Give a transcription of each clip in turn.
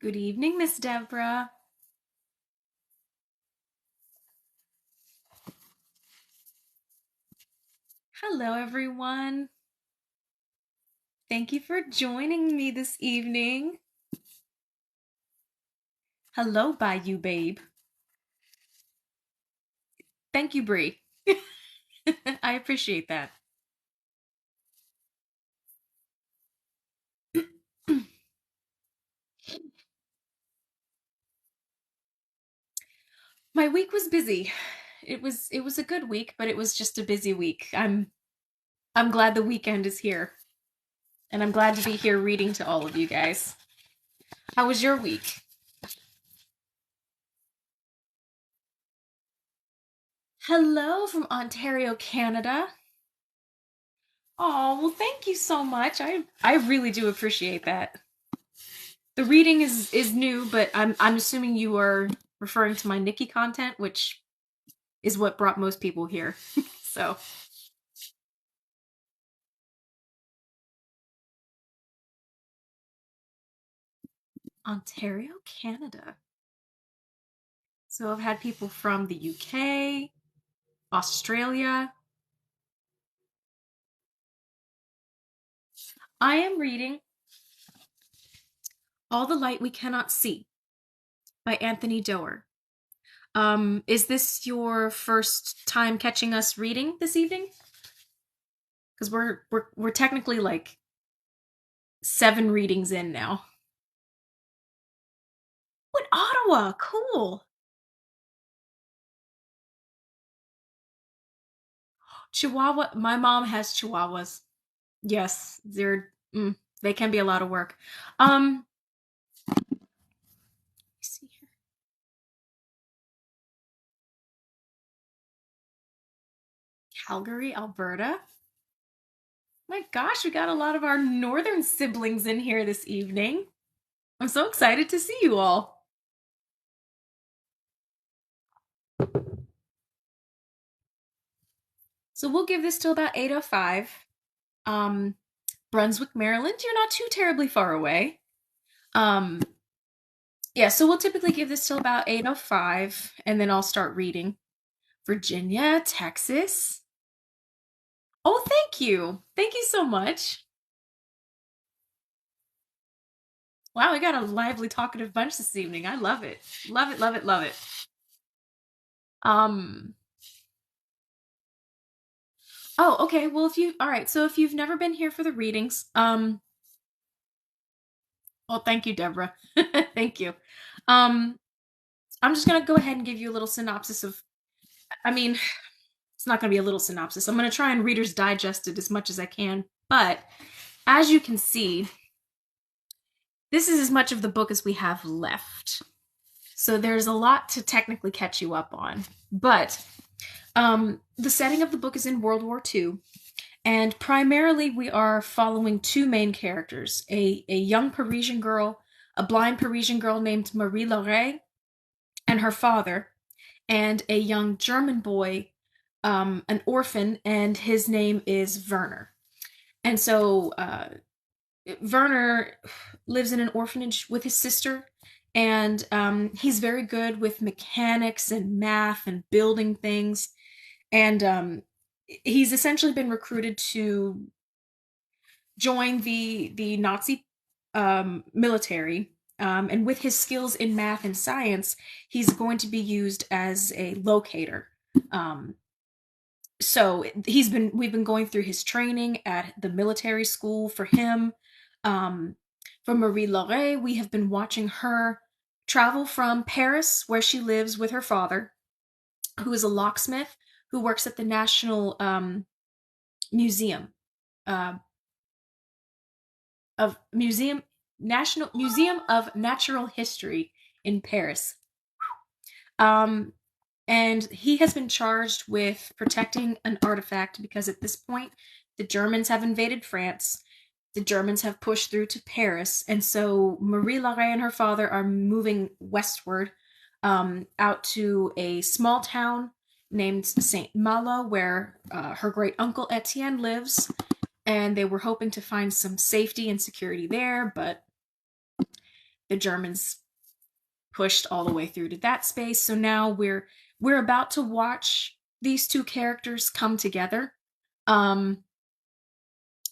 Good evening, Miss Deborah. Hello, everyone. Thank you for joining me this evening. Hello, Bayou Babe. Thank you, Bree. I appreciate that. My week was busy. It was a good week, but it was just a busy week. I'm glad the weekend is here, and I'm glad to be here reading to all of you guys. How was your week? Hello from Ontario, Canada. Oh, well, thank you so much. I really do appreciate that. The reading is new, but I'm assuming you are referring to my Nikki content, which is what brought most people here. So, Ontario, Canada. So I've had people from the UK, Australia. I am reading All the Light We Cannot See by Anthony Doerr. Is this your first time catching us reading this evening? Because we're technically like 7 readings in now. What, Ottawa? Cool. Chihuahua. My mom has Chihuahuas. Yes, they can be a lot of work. Let me see here. Calgary, Alberta. My gosh, we got a lot of our northern siblings in here this evening. I'm so excited to see you all. So we'll give this till about 8:05. Um, Brunswick, Maryland, you're not too terribly far away. Um, yeah, so we'll typically give this till about 8:05, and then I'll start reading. Virginia, Texas. Oh, thank you. Thank you so much. Wow, we got a lively, talkative bunch this evening. I love it. Love it, love it, love it. Um, oh, okay. Well, all right, so if you've never been here for the readings, well, thank you, Deborah. Thank you. Um, I'm just gonna go ahead and give you a little synopsis of, I mean, it's not gonna be a little synopsis. I'm gonna try and Reader's Digest it as much as I can, but as you can see, this is as much of the book as we have left. So there's a lot to technically catch you up on. But the setting of the book is in World War II, and primarily we are following 2 main characters: a young Parisian girl, a blind Parisian girl named Marie Laure, and her father, and a young German boy, an orphan, and his name is Werner. And so Werner lives in an orphanage with his sister, and he's very good with mechanics and math and building things. And he's essentially been recruited to join the Nazi military. And with his skills in math and science, he's going to be used as a locator. Um, so we've been going through his training at the military school for him. Um, for Marie Laure, we have been watching her travel from Paris, where she lives with her father, who is a locksmith who works at the National Museum uh, of Museum National Museum of Natural History in Paris. Um, and he has been charged with protecting an artifact because at this point the Germans have invaded France. The Germans have pushed through to Paris, and so Marie Laure and her father are moving westward, out to a small town named Saint Malo, where her great uncle Etienne lives, and they were hoping to find some safety and security there, but the Germans pushed all the way through to that space. So now we're about to watch these two characters come together, um,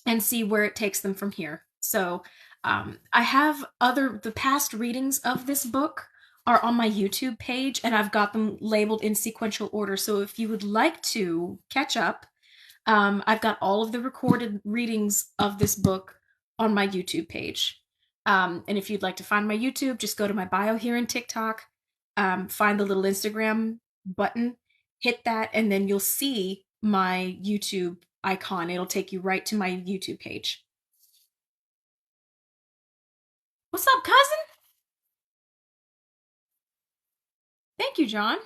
and see where it takes them from here. So I have the past readings of this book are on my YouTube page, and I've got them labeled in sequential order. So if you would like to catch up, I've got all of the recorded readings of this book on my YouTube page. And if you'd like to find my YouTube, just go to my bio here in TikTok, find the little Instagram button, hit that, and then you'll see my YouTube icon. It'll take you right to my YouTube page. What's up, cousin? Thank you, John.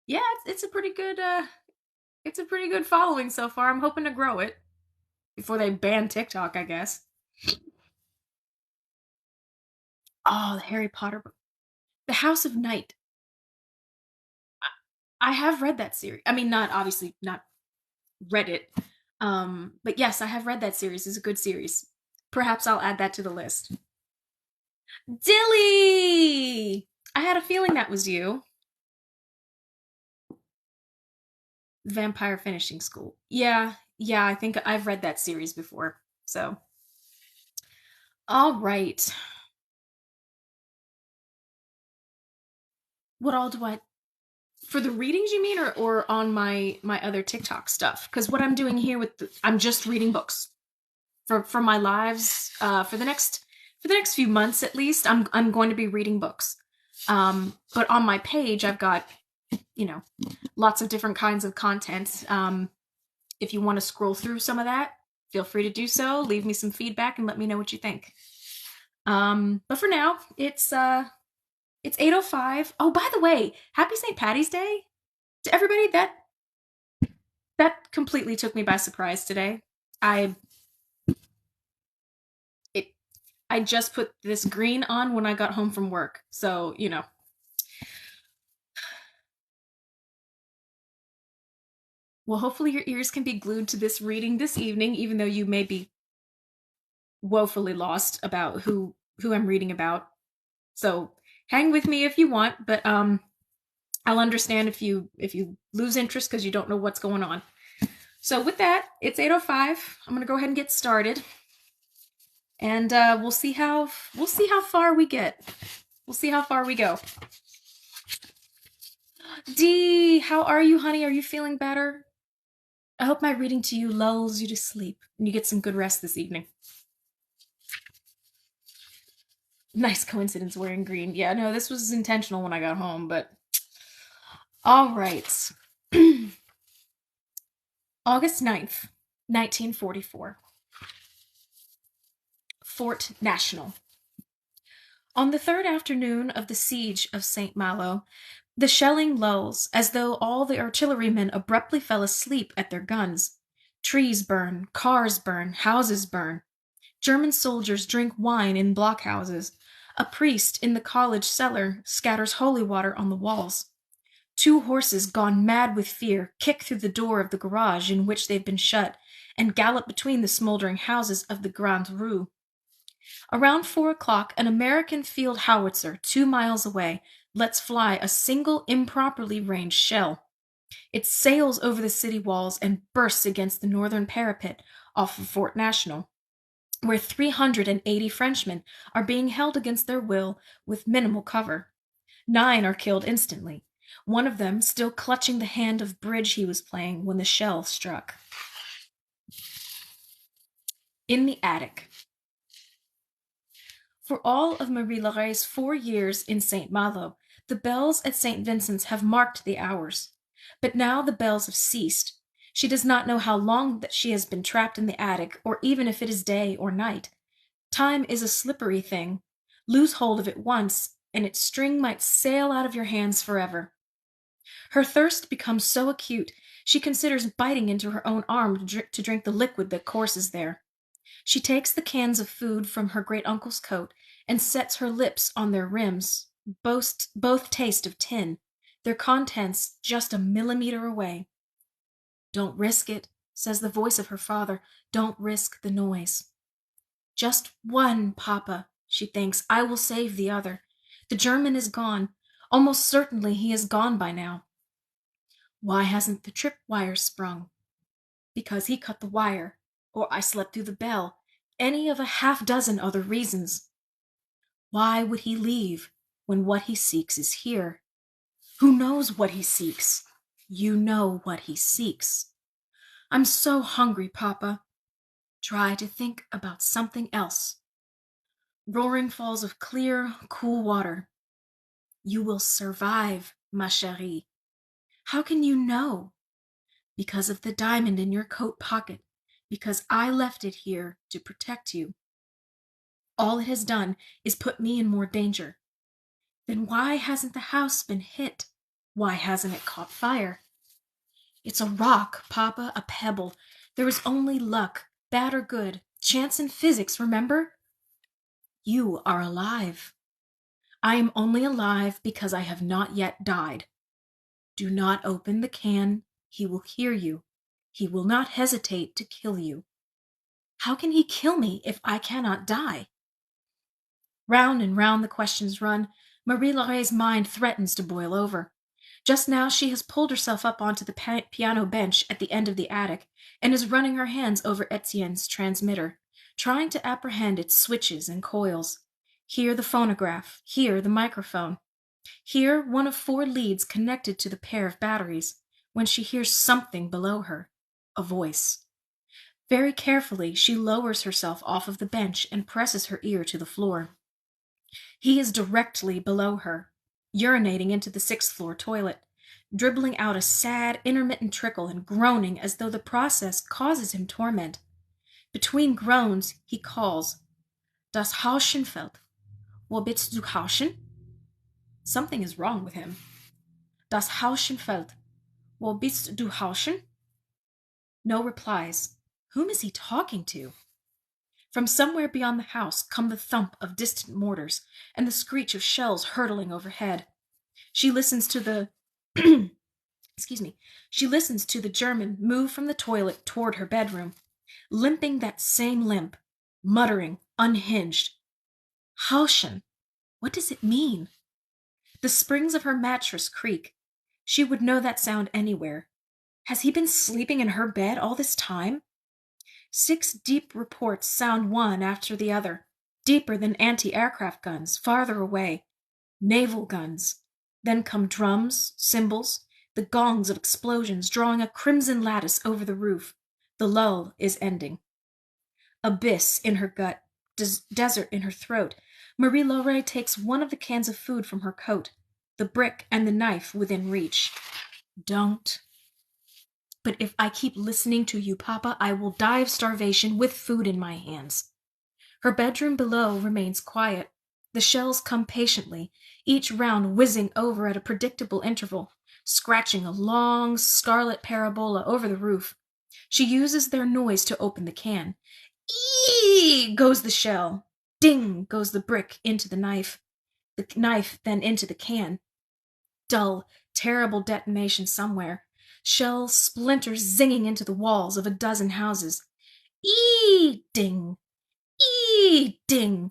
Yeah, it's a pretty good it's a pretty good following so far. I'm hoping to grow it before they ban TikTok, I guess. Oh, the Harry Potter book. The House of Night. I have read that series. I mean, not obviously not read it. But yes, I have read that series. It's a good series. Perhaps I'll add that to the list. Dilly! I had a feeling that was you. Vampire Finishing School. Yeah, yeah, I think I've read that series before. So, all right. What all do I for the readings you mean, or on my other TikTok stuff? Because what I'm doing here I'm just reading books for my lives. For the next few months at least, I'm going to be reading books. But on my page, I've got you know lots of different kinds of content. If you want to scroll through some of that, feel free to do so. Leave me some feedback and let me know what you think. But for now, it's 8:05. Oh, by the way, happy St. Patty's Day to everybody. That completely took me by surprise today. I it I just put this green on when I got home from work. So, well, hopefully your ears can be glued to this reading this evening, even though you may be woefully lost about who I'm reading about. So, hang with me if you want, but I'll understand if you lose interest because you don't know what's going on. So with that, it's 8:05. I'm gonna go ahead and get started, and we'll see how far we get. We'll see how far we go. Dee, how are you, honey? Are you feeling better? I hope my reading to you lulls you to sleep and you get some good rest this evening. Nice coincidence wearing green. Yeah, no, this was intentional when I got home, but all right. August 9th, 1944. Fort National. On the third afternoon of the siege of St. Malo, the shelling lulls as though all the artillerymen abruptly fell asleep at their guns. Trees burn, cars burn, houses burn. German soldiers drink wine in blockhouses. A priest in the college cellar scatters holy water on the walls. Two horses gone mad with fear kick through the door of the garage in which they've been shut and gallop between the smoldering houses of the Grande Rue. Around 4 o'clock, an American field howitzer 2 miles away lets fly a single improperly ranged shell. It sails over the city walls and bursts against the northern parapet off of Fort National, where 380 Frenchmen are being held against their will with minimal cover. 9 are killed instantly, one of them still clutching the hand of bridge he was playing when the shell struck. In the attic. For all of Marie Larrey's 4 years in St. Malo, the bells at St. Vincent's have marked the hours. But now the bells have ceased. She does not know how long that she has been trapped in the attic, or even if it is day or night. Time is a slippery thing. Lose hold of it once, and its string might sail out of your hands forever. Her thirst becomes so acute, she considers biting into her own arm to drink the liquid that courses there. She takes the cans of food from her great uncle's coat and sets her lips on their rims, both taste of tin, their contents just a millimeter away. Don't risk it, says the voice of her father. Don't risk the noise. Just one, Papa, she thinks. I will save the other. The German is gone. Almost certainly he is gone by now. Why hasn't the tripwire sprung? Because he cut the wire, or I slept through the bell, any of a half-dozen other reasons. Why would he leave when what he seeks is here? Who knows what he seeks? You know what he seeks. I'm so hungry, Papa. Try to think about something else. Roaring falls of clear, cool water. You will survive, ma chérie. How can you know? Because of the diamond in your coat pocket, because I left it here to protect you. All it has done is put me in more danger. Then why hasn't the house been hit? Why hasn't it caught fire? It's a rock, Papa, a pebble. There is only luck, bad or good, chance and physics, remember? You are alive. I am only alive because I have not yet died. Do not open the can. He will hear you. He will not hesitate to kill you. How can he kill me if I cannot die? Round and round the questions run. Marie Laurey's mind threatens to boil over. Just now she has pulled herself up onto the piano bench at the end of the attic and is running her hands over Etienne's transmitter, trying to apprehend its switches and coils. Here the phonograph, here the microphone. Here one of 4 leads connected to the pair of batteries, when she hears something below her, a voice. Very carefully she lowers herself off of the bench and presses her ear to the floor. He is directly below her, urinating into the 6th floor toilet, dribbling out a sad, intermittent trickle and groaning as though the process causes him torment. Between groans, he calls, Das Hauschenfeld. Wo bist du Hauschen? Something is wrong with him. Das Hauschenfeld. Wo bist du Hauschen? No replies. Whom is he talking to? From somewhere beyond the house come the thump of distant mortars and the screech of shells hurtling overhead. She listens to the She listens to the German move from the toilet toward her bedroom, limping that same limp, muttering, unhinged. Hauschen. What does it mean? The springs of her mattress creak. She would know that sound anywhere. Has he been sleeping in her bed all this time? 6 deep reports sound one after the other, deeper than anti-aircraft guns, farther away. Naval guns. Then come drums, cymbals, the gongs of explosions drawing a crimson lattice over the roof. The lull is ending. Abyss in her gut, desert in her throat. Marie Laurey takes one of the cans of food from her coat, the brick and the knife within reach. Don't. But if I keep listening to you, Papa, I will die of starvation with food in my hands. Her bedroom below remains quiet. The shells come patiently, each round whizzing over at a predictable interval, scratching a long scarlet parabola over the roof. She uses their noise to open the can. Eee! Goes the shell. Ding! Goes the brick into the knife then into the can. Dull, terrible detonation somewhere. Shell splinters zinging into the walls of a dozen houses. Eee! Ding! Eee! Ding!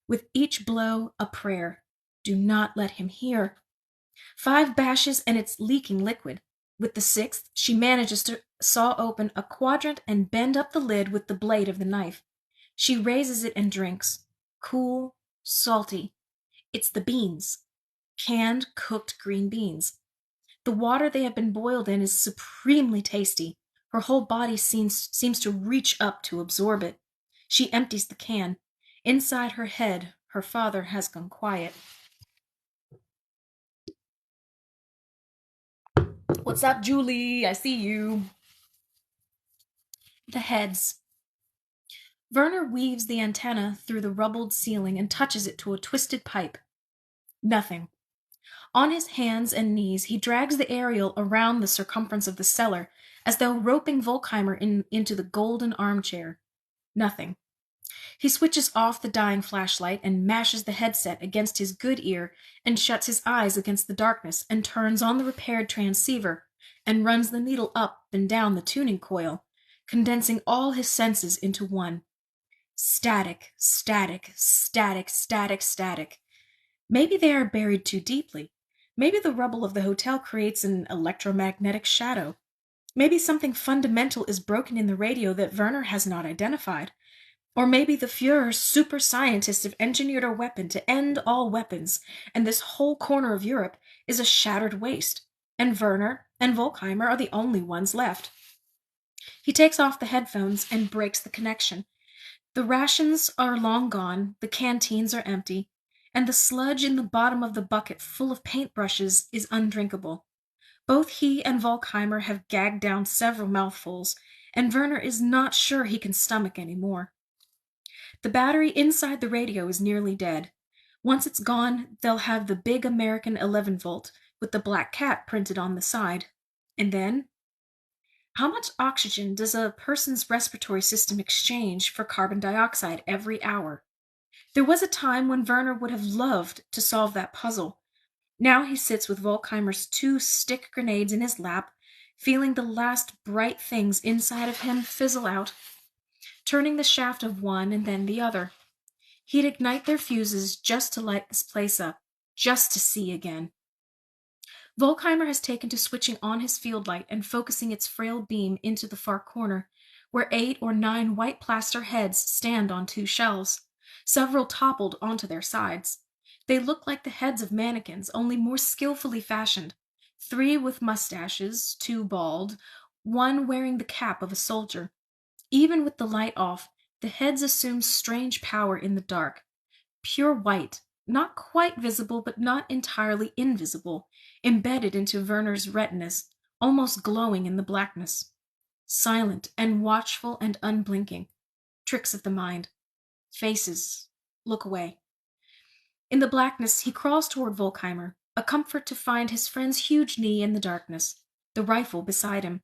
With each blow, a prayer. Do not let him hear. 5 bashes and it's leaking liquid. With the 6th, she manages to saw open a quadrant and bend up the lid with the blade of the knife. She raises it and drinks. Cool, salty. It's the beans. Canned, cooked green beans. The water they have been boiled in is supremely tasty. Her whole body seems to reach up to absorb it. She empties the can. Inside her head, her father has gone quiet. What's up, Julie? I see you. The heads. Werner weaves the antenna through the rubbled ceiling and touches it to a twisted pipe. Nothing. On his hands and knees, he drags the aerial around the circumference of the cellar, as though roping Volkheimer into the golden armchair. Nothing. He switches off the dying flashlight and mashes the headset against his good ear and shuts his eyes against the darkness and turns on the repaired transceiver and runs the needle up and down the tuning coil, condensing all his senses into one. Static, static, static, static, static. Maybe they are buried too deeply. Maybe the rubble of the hotel creates an electromagnetic shadow. Maybe something fundamental is broken in the radio that Werner has not identified. Or maybe the Fuhrer's super scientists have engineered a weapon to end all weapons, and this whole corner of Europe is a shattered waste, and Werner and Volkheimer are the only ones left. He takes off the headphones and breaks the connection. The rations are long gone, the canteens are empty, and the sludge in the bottom of the bucket full of paintbrushes is undrinkable. Both he and Volkheimer have gagged down several mouthfuls, and Werner is not sure he can stomach any more. The battery inside the radio is nearly dead. Once it's gone, they'll have the big American 11-volt with the black cat printed on the side. And then? How much oxygen does a person's respiratory system exchange for carbon dioxide every hour? There was a time when Werner would have loved to solve that puzzle. Now he sits with Volkheimer's 2 stick grenades in his lap, feeling the last bright things inside of him fizzle out, turning the shaft of one and then the other. He'd ignite their fuses just to light this place up, just to see again. Volkheimer has taken to switching on his field light and focusing its frail beam into the far corner, where 8 or 9 white plaster heads stand on 2 shelves, several toppled onto their sides. They look like the heads of mannequins, only more skillfully fashioned. 3 with mustaches, 2 bald, 1 wearing the cap of a soldier. Even with the light off, the heads assume strange power in the dark. Pure white, not quite visible but not entirely invisible, embedded into Werner's retinas, almost glowing in the blackness. Silent and watchful and unblinking. Tricks of the mind. Faces. Look away. In the blackness, he crawls toward Volkheimer, a comfort to find his friend's huge knee in the darkness, the rifle beside him.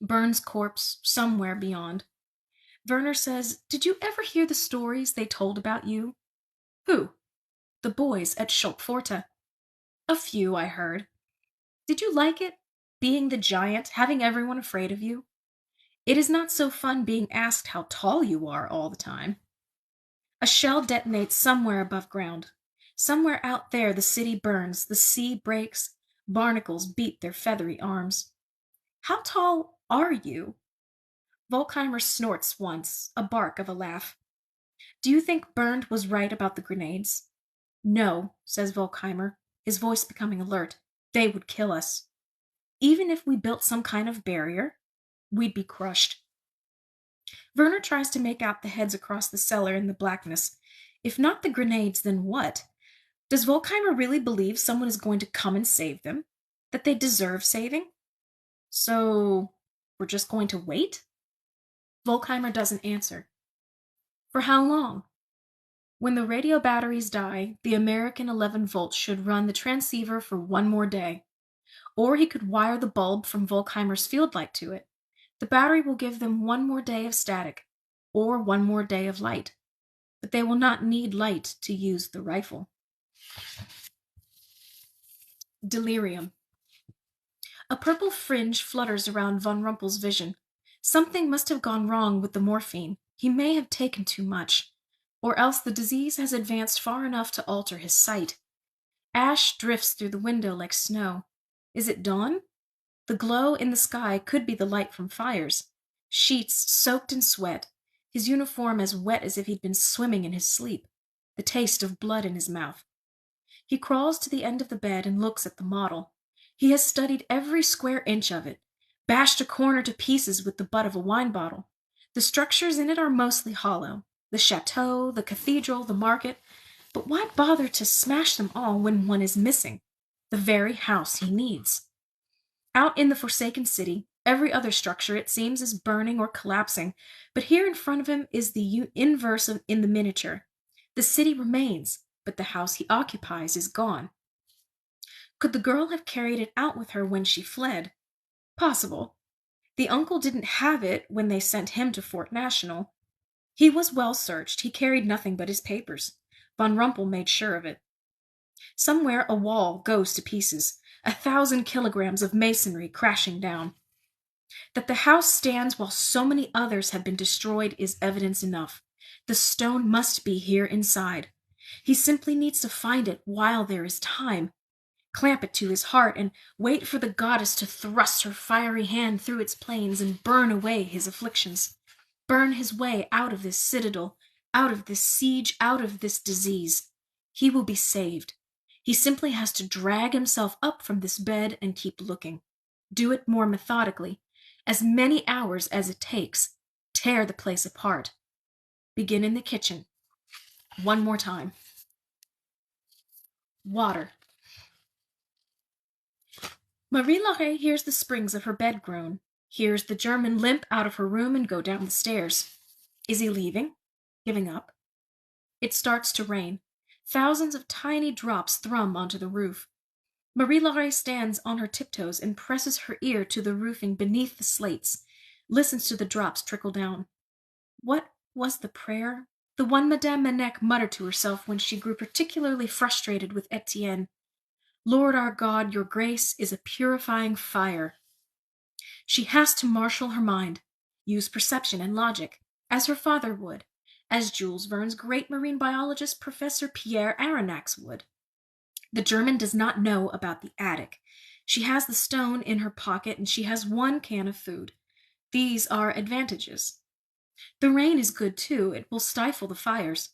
Byrne's corpse somewhere beyond. Werner says, "Did you ever hear the stories they told about you?" "Who?" "The boys at Schulpforta." "A few, I heard." "Did you like it? Being the giant, having everyone afraid of you?" "It is not so fun being asked how tall you are all the time." A shell detonates somewhere above ground. Somewhere out there the city burns, the sea breaks, barnacles beat their feathery arms. "How tall are you?" Volkheimer snorts once, a bark of a laugh. "Do you think Bernd was right about the grenades?" "No," says Volkheimer, his voice becoming alert. "They would kill us." "Even if we built some kind of barrier?" "We'd be crushed." Werner tries to make out the heads across the cellar in the blackness. If not the grenades, then what? Does Volkheimer really believe someone is going to come and save them? That they deserve saving? So, we're just going to wait? Volkheimer doesn't answer. For how long? When the radio batteries die, the American 11-volt should run the transceiver for 1 more day. Or he could wire the bulb from Volkheimer's field light to it. The battery will give them 1 more day of static, or 1 more day of light. But they will not need light to use the rifle. Delirium. A purple fringe flutters around Von Rumpel's vision. Something must have gone wrong with the morphine. He may have taken too much. Or else the disease has advanced far enough to alter his sight. Ash drifts through the window like snow. Is it dawn? The glow in the sky could be the light from fires. Sheets soaked in sweat, his uniform as wet as if he'd been swimming in his sleep, the taste of blood in his mouth. He crawls to the end of the bed and looks at the model. He has studied every square inch of it, bashed a corner to pieces with the butt of a wine bottle. The structures in it are mostly hollow. The chateau, the cathedral, the market. But why bother to smash them all when one is missing? The very house he needs. Out in the forsaken city, every other structure, it seems, is burning or collapsing, but here in front of him is the inverse in the miniature. The city remains, but the house he occupies is gone. Could the girl have carried it out with her when she fled? Possible. The uncle didn't have it when they sent him to Fort National. He was well searched. He carried nothing but his papers. Von Rumpel made sure of it. Somewhere a wall goes to pieces, 1,000 kilograms of masonry crashing down. That the house stands while so many others have been destroyed is evidence enough. The stone must be here inside. He simply needs to find it while there is time. Clamp it to his heart and wait for the goddess to thrust her fiery hand through its planes and burn away his afflictions. Burn his way out of this citadel, out of this siege, out of this disease. He will be saved. He simply has to drag himself up from this bed and keep looking. Do it more methodically, as many hours as it takes. Tear the place apart. Begin in the kitchen. One more time. Water. Marie-Laure hears the springs of her bed groan, hears the German limp out of her room and go down the stairs. Is he leaving? Giving up? It starts to rain. Thousands of tiny drops thrum onto the roof. Marie-Laure stands on her tiptoes and presses her ear to the roofing beneath the slates, listens to the drops trickle down. What was the prayer? The one Madame Manec muttered to herself when she grew particularly frustrated with Etienne. Lord our God, your grace is a purifying fire. She has to marshal her mind, use perception and logic, as her father would, as Jules Verne's great marine biologist Professor Pierre Aronnax would. The German does not know about the attic. She has the stone in her pocket and she has one can of food. These are advantages. The rain is good too. It will stifle the fires.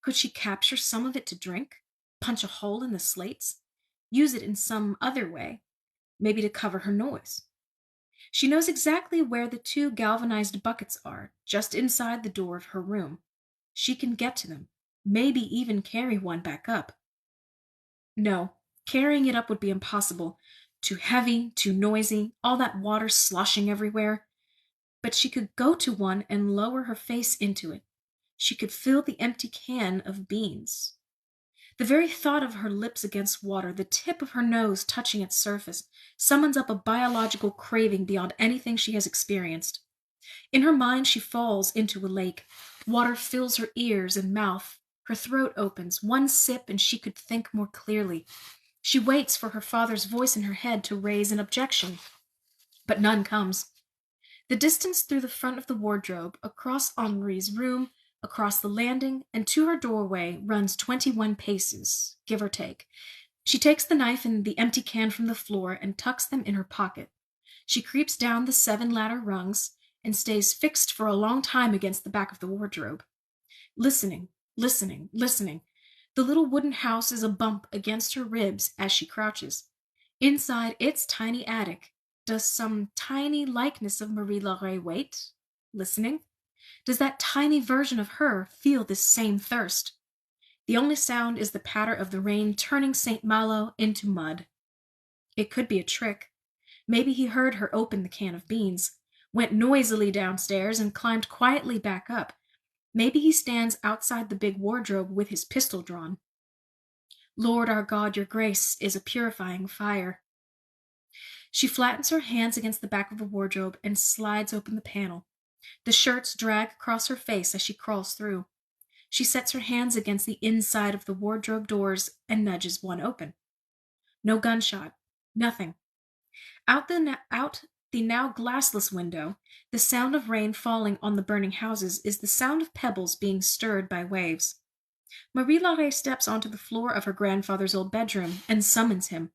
Could she capture some of it to drink? Punch a hole in the slates? Use it in some other way, maybe to cover her noise. She knows exactly where the 2 galvanized buckets are, just inside the door of her room. She can get to them, maybe even carry one back up. No, carrying it up would be impossible. Too heavy, too noisy, all that water sloshing everywhere. But she could go to one and lower her face into it. She could fill the empty can of beans. The very thought of her lips against water, the tip of her nose touching its surface, summons up a biological craving beyond anything she has experienced. In her mind, she falls into a lake. Water fills her ears and mouth. Her throat opens. One sip, and she could think more clearly. She waits for her father's voice in her head to raise an objection. But none comes. The distance through the front of the wardrobe, across Henri's room, across the landing, and to her doorway runs 21 paces, give or take. She takes the knife and the empty can from the floor and tucks them in her pocket. She creeps down the 7 ladder rungs and stays fixed for a long time against the back of the wardrobe. Listening, listening, listening. The little wooden house is a bump against her ribs as she crouches. Inside its tiny attic, does some tiny likeness of Marie-Laure wait, listening? Does that tiny version of her feel this same thirst? The only sound is the patter of the rain turning St. Malo into mud. It could be a trick. Maybe he heard her open the can of beans, went noisily downstairs, and climbed quietly back up. Maybe he stands outside the big wardrobe with his pistol drawn. Lord our God, your grace is a purifying fire. She flattens her hands against the back of the wardrobe and slides open the panel. The shirts drag across her face as she crawls through. She sets her hands against the inside of the wardrobe doors and nudges one open. No gunshot. Nothing. Out the now glassless window, the sound of rain falling on the burning houses is the sound of pebbles being stirred by waves. Marie-Laure steps onto the floor of her grandfather's old bedroom and summons him.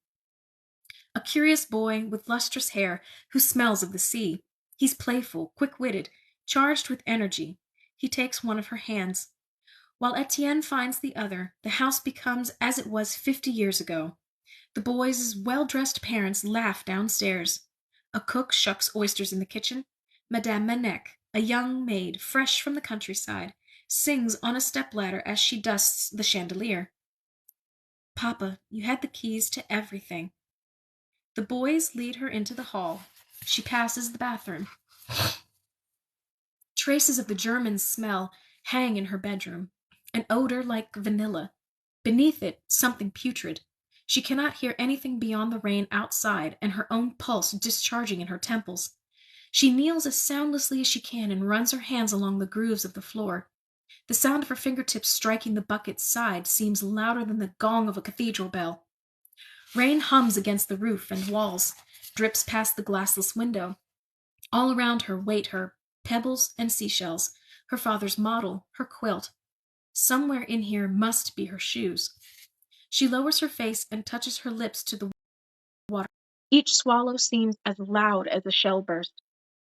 A curious boy with lustrous hair who smells of the sea. He's playful, quick-witted, charged with energy. He takes one of her hands. While Etienne finds the other, the house becomes as it was 50 years ago. The boys' well-dressed parents laugh downstairs. A cook shucks oysters in the kitchen. Madame Manec, a young maid fresh from the countryside, sings on a stepladder as she dusts the chandelier. Papa, you had the keys to everything. The boys lead her into the hall. She passes the bathroom. Traces of the German smell hang in her bedroom, an odor like vanilla. Beneath it, something putrid. She cannot hear anything beyond the rain outside and her own pulse discharging in her temples. She kneels as soundlessly as she can and runs her hands along the grooves of the floor. The sound of her fingertips striking the bucket's side seems louder than the gong of a cathedral bell. Rain hums against the roof and walls, drips past the glassless window. All around her wait her pebbles and seashells, her father's model, her quilt. Somewhere in here must be her shoes. She lowers her face and touches her lips to the water. Each swallow seems as loud as a shell burst.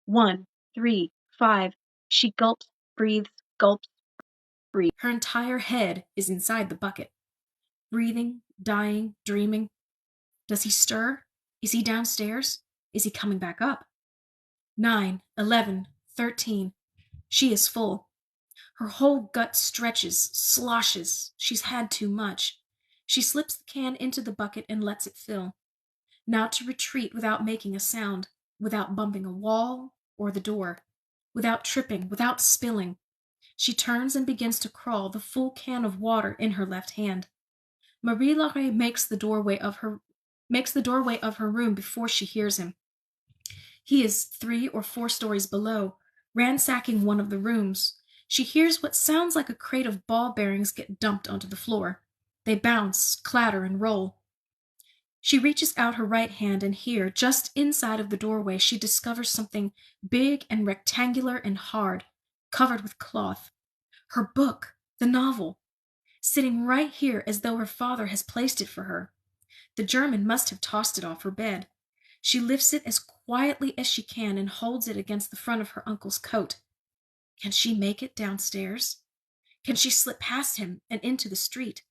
1, 3, 5. She gulps, breathes, gulps, breathes. Her entire head is inside the bucket. Breathing, dying, dreaming. Does he stir? Is he downstairs? Is he coming back up? 9, 11, 13. She is full. Her whole gut stretches, sloshes. She's had too much. She slips the can into the bucket and lets it fill. Now to retreat without making a sound, without bumping a wall or the door, without tripping, without spilling. She turns and begins to crawl, the full can of water in her left hand. Marie-Laure makes the doorway of her room before she hears him. He is 3 or 4 stories below, ransacking one of the rooms. She hears what sounds like a crate of ball bearings get dumped onto the floor. They bounce, clatter, and roll. She reaches out her right hand, and here, just inside of the doorway, she discovers something big and rectangular and hard, covered with cloth. Her book, the novel, sitting right here as though her father has placed it for her. The German must have tossed it off her bed. She lifts it as quietly as she can and holds it against the front of her uncle's coat. Can she make it downstairs? Can she slip past him and into the street?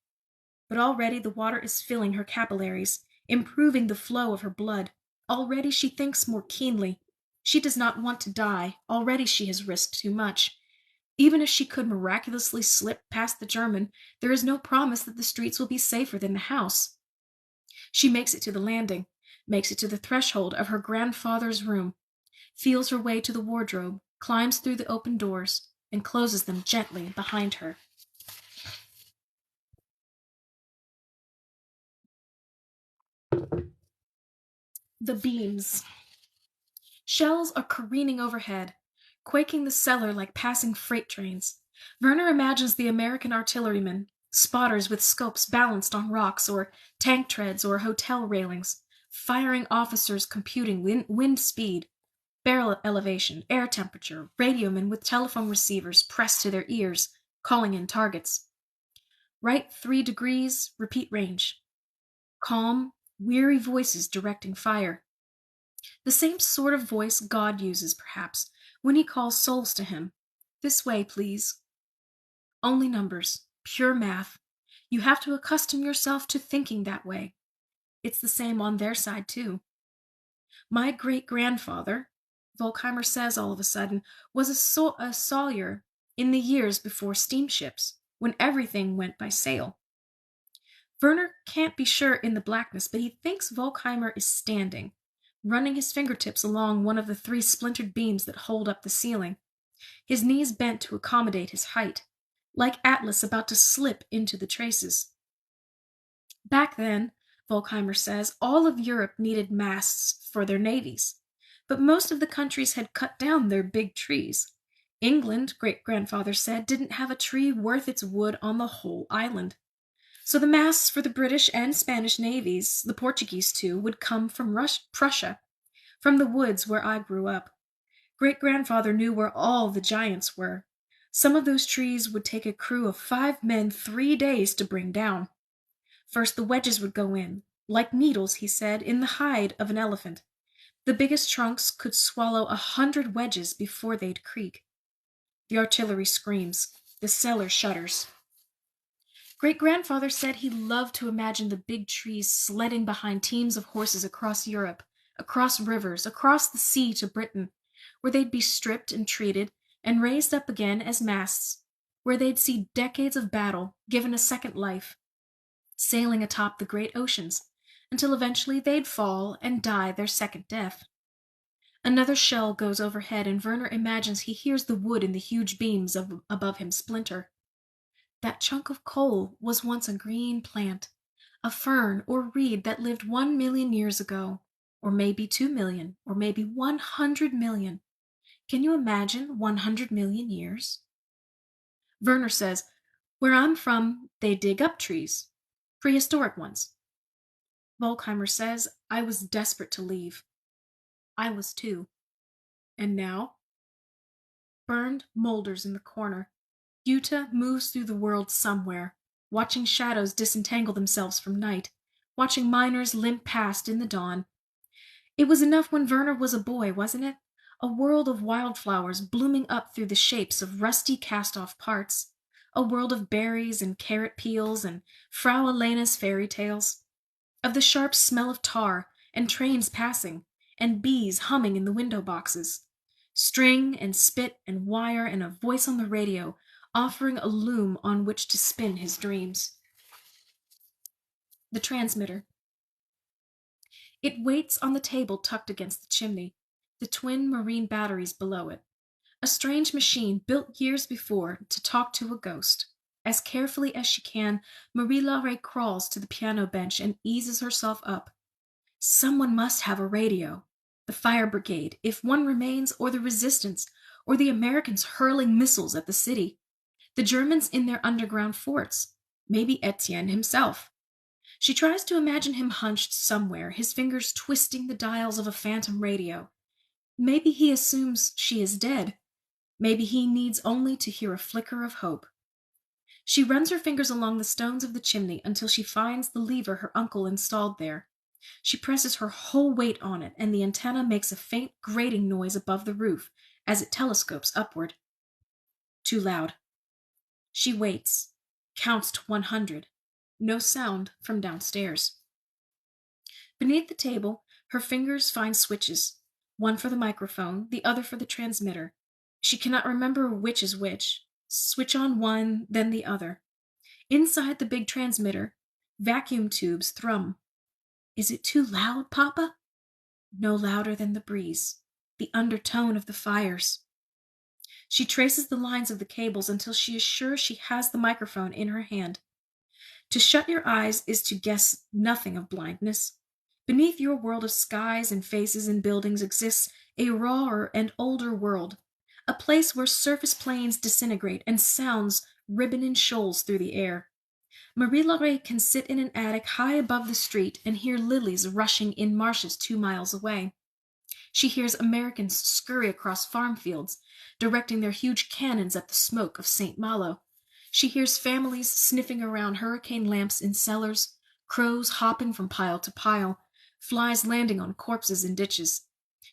But already the water is filling her capillaries, improving the flow of her blood. Already she thinks more keenly. She does not want to die. Already she has risked too much. Even if she could miraculously slip past the German, there is no promise that the streets will be safer than the house. She makes it to the landing, makes it to the threshold of her grandfather's room, feels her way to the wardrobe, climbs through the open doors, and closes them gently behind her. The beams. Shells are careening overhead, quaking the cellar like passing freight trains. Werner imagines the American artillerymen, spotters with scopes balanced on rocks or tank treads or hotel railings, firing officers computing wind speed, barrel elevation, air temperature, radiomen with telephone receivers pressed to their ears, calling in targets. Right 3 degrees, repeat range. Calm, weary voices directing fire. The same sort of voice God uses, perhaps, when he calls souls to him. This way, please. Only numbers, pure math. You have to accustom yourself to thinking that way. It's the same on their side, too. My great-grandfather, Volkheimer says all of a sudden, was a sawyer in the years before steamships, when everything went by sail. Werner can't be sure in the blackness, but he thinks Volkheimer is standing, running his fingertips along one of the 3 splintered beams that hold up the ceiling, his knees bent to accommodate his height, like Atlas about to slip into the traces. Back then, Volkheimer says, all of Europe needed masts for their navies, but most of the countries had cut down their big trees. England, great-grandfather said, didn't have a tree worth its wood on the whole island. So the masts for the British and Spanish navies, the Portuguese too, would come from Prussia, from the woods where I grew up. Great-grandfather knew where all the giants were. Some of those trees would take a crew of 5 men 3 days to bring down. First the wedges would go in, like needles, he said, in the hide of an elephant. The biggest trunks could swallow 100 wedges before they'd creak. The artillery screams. The cellar shudders. Great-grandfather said he loved to imagine the big trees sledding behind teams of horses across Europe, across rivers, across the sea to Britain, where they'd be stripped and treated and raised up again as masts, where they'd see decades of battle given a second life, sailing atop the great oceans, until eventually they'd fall and die their second death. Another shell goes overhead, and Werner imagines he hears the wood in the huge beams above him splinter. That chunk of coal was once a green plant, a fern or reed that lived 1 million years ago, or maybe 2 million, or maybe 100 million. Can you imagine 100 million years? Werner says, "Where I'm from, they dig up trees, prehistoric ones." Volkheimer says, "I was desperate to leave. I was too. And now?" Burned molders in the corner. Yuta moves through the world somewhere, watching shadows disentangle themselves from night, watching miners limp past in the dawn. It was enough when Werner was a boy, wasn't it? A world of wildflowers blooming up through the shapes of rusty cast-off parts. A world of berries and carrot peels and Frau Elena's fairy tales. Of the sharp smell of tar and trains passing and bees humming in the window boxes. String and spit and wire and a voice on the radio offering a loom on which to spin his dreams. The transmitter. It waits on the table tucked against the chimney, the twin marine batteries below it. A strange machine built years before to talk to a ghost. As carefully as she can, Marie Laure crawls to the piano bench and eases herself up. Someone must have a radio. The fire brigade, if one remains, or the resistance, or the Americans hurling missiles at the city. The Germans in their underground forts. Maybe Etienne himself. She tries to imagine him hunched somewhere, his fingers twisting the dials of a phantom radio. Maybe he assumes she is dead. Maybe he needs only to hear a flicker of hope. She runs her fingers along the stones of the chimney until she finds the lever her uncle installed there. She presses her whole weight on it, and the antenna makes a faint grating noise above the roof as it telescopes upward. Too loud. She waits, counts to 100. No sound from downstairs. Beneath the table, her fingers find switches, one for the microphone, the other for the transmitter. She cannot remember which is which. Switch on one, then the other. Inside the big transmitter, vacuum tubes thrum. Is it too loud, Papa? No louder than the breeze, the undertone of the fires. She traces the lines of the cables until she is sure she has the microphone in her hand. To shut your eyes is to guess nothing of blindness. Beneath your world of skies and faces and buildings exists a rawer and older world, a place where surface planes disintegrate and sounds ribbon in shoals through the air. Marie Laure can sit in an attic high above the street and hear lilies rushing in marshes 2 miles away. She hears Americans scurry across farm fields, directing their huge cannons at the smoke of St. Malo. She hears families sniffing around hurricane lamps in cellars, crows hopping from pile to pile, flies landing on corpses in ditches.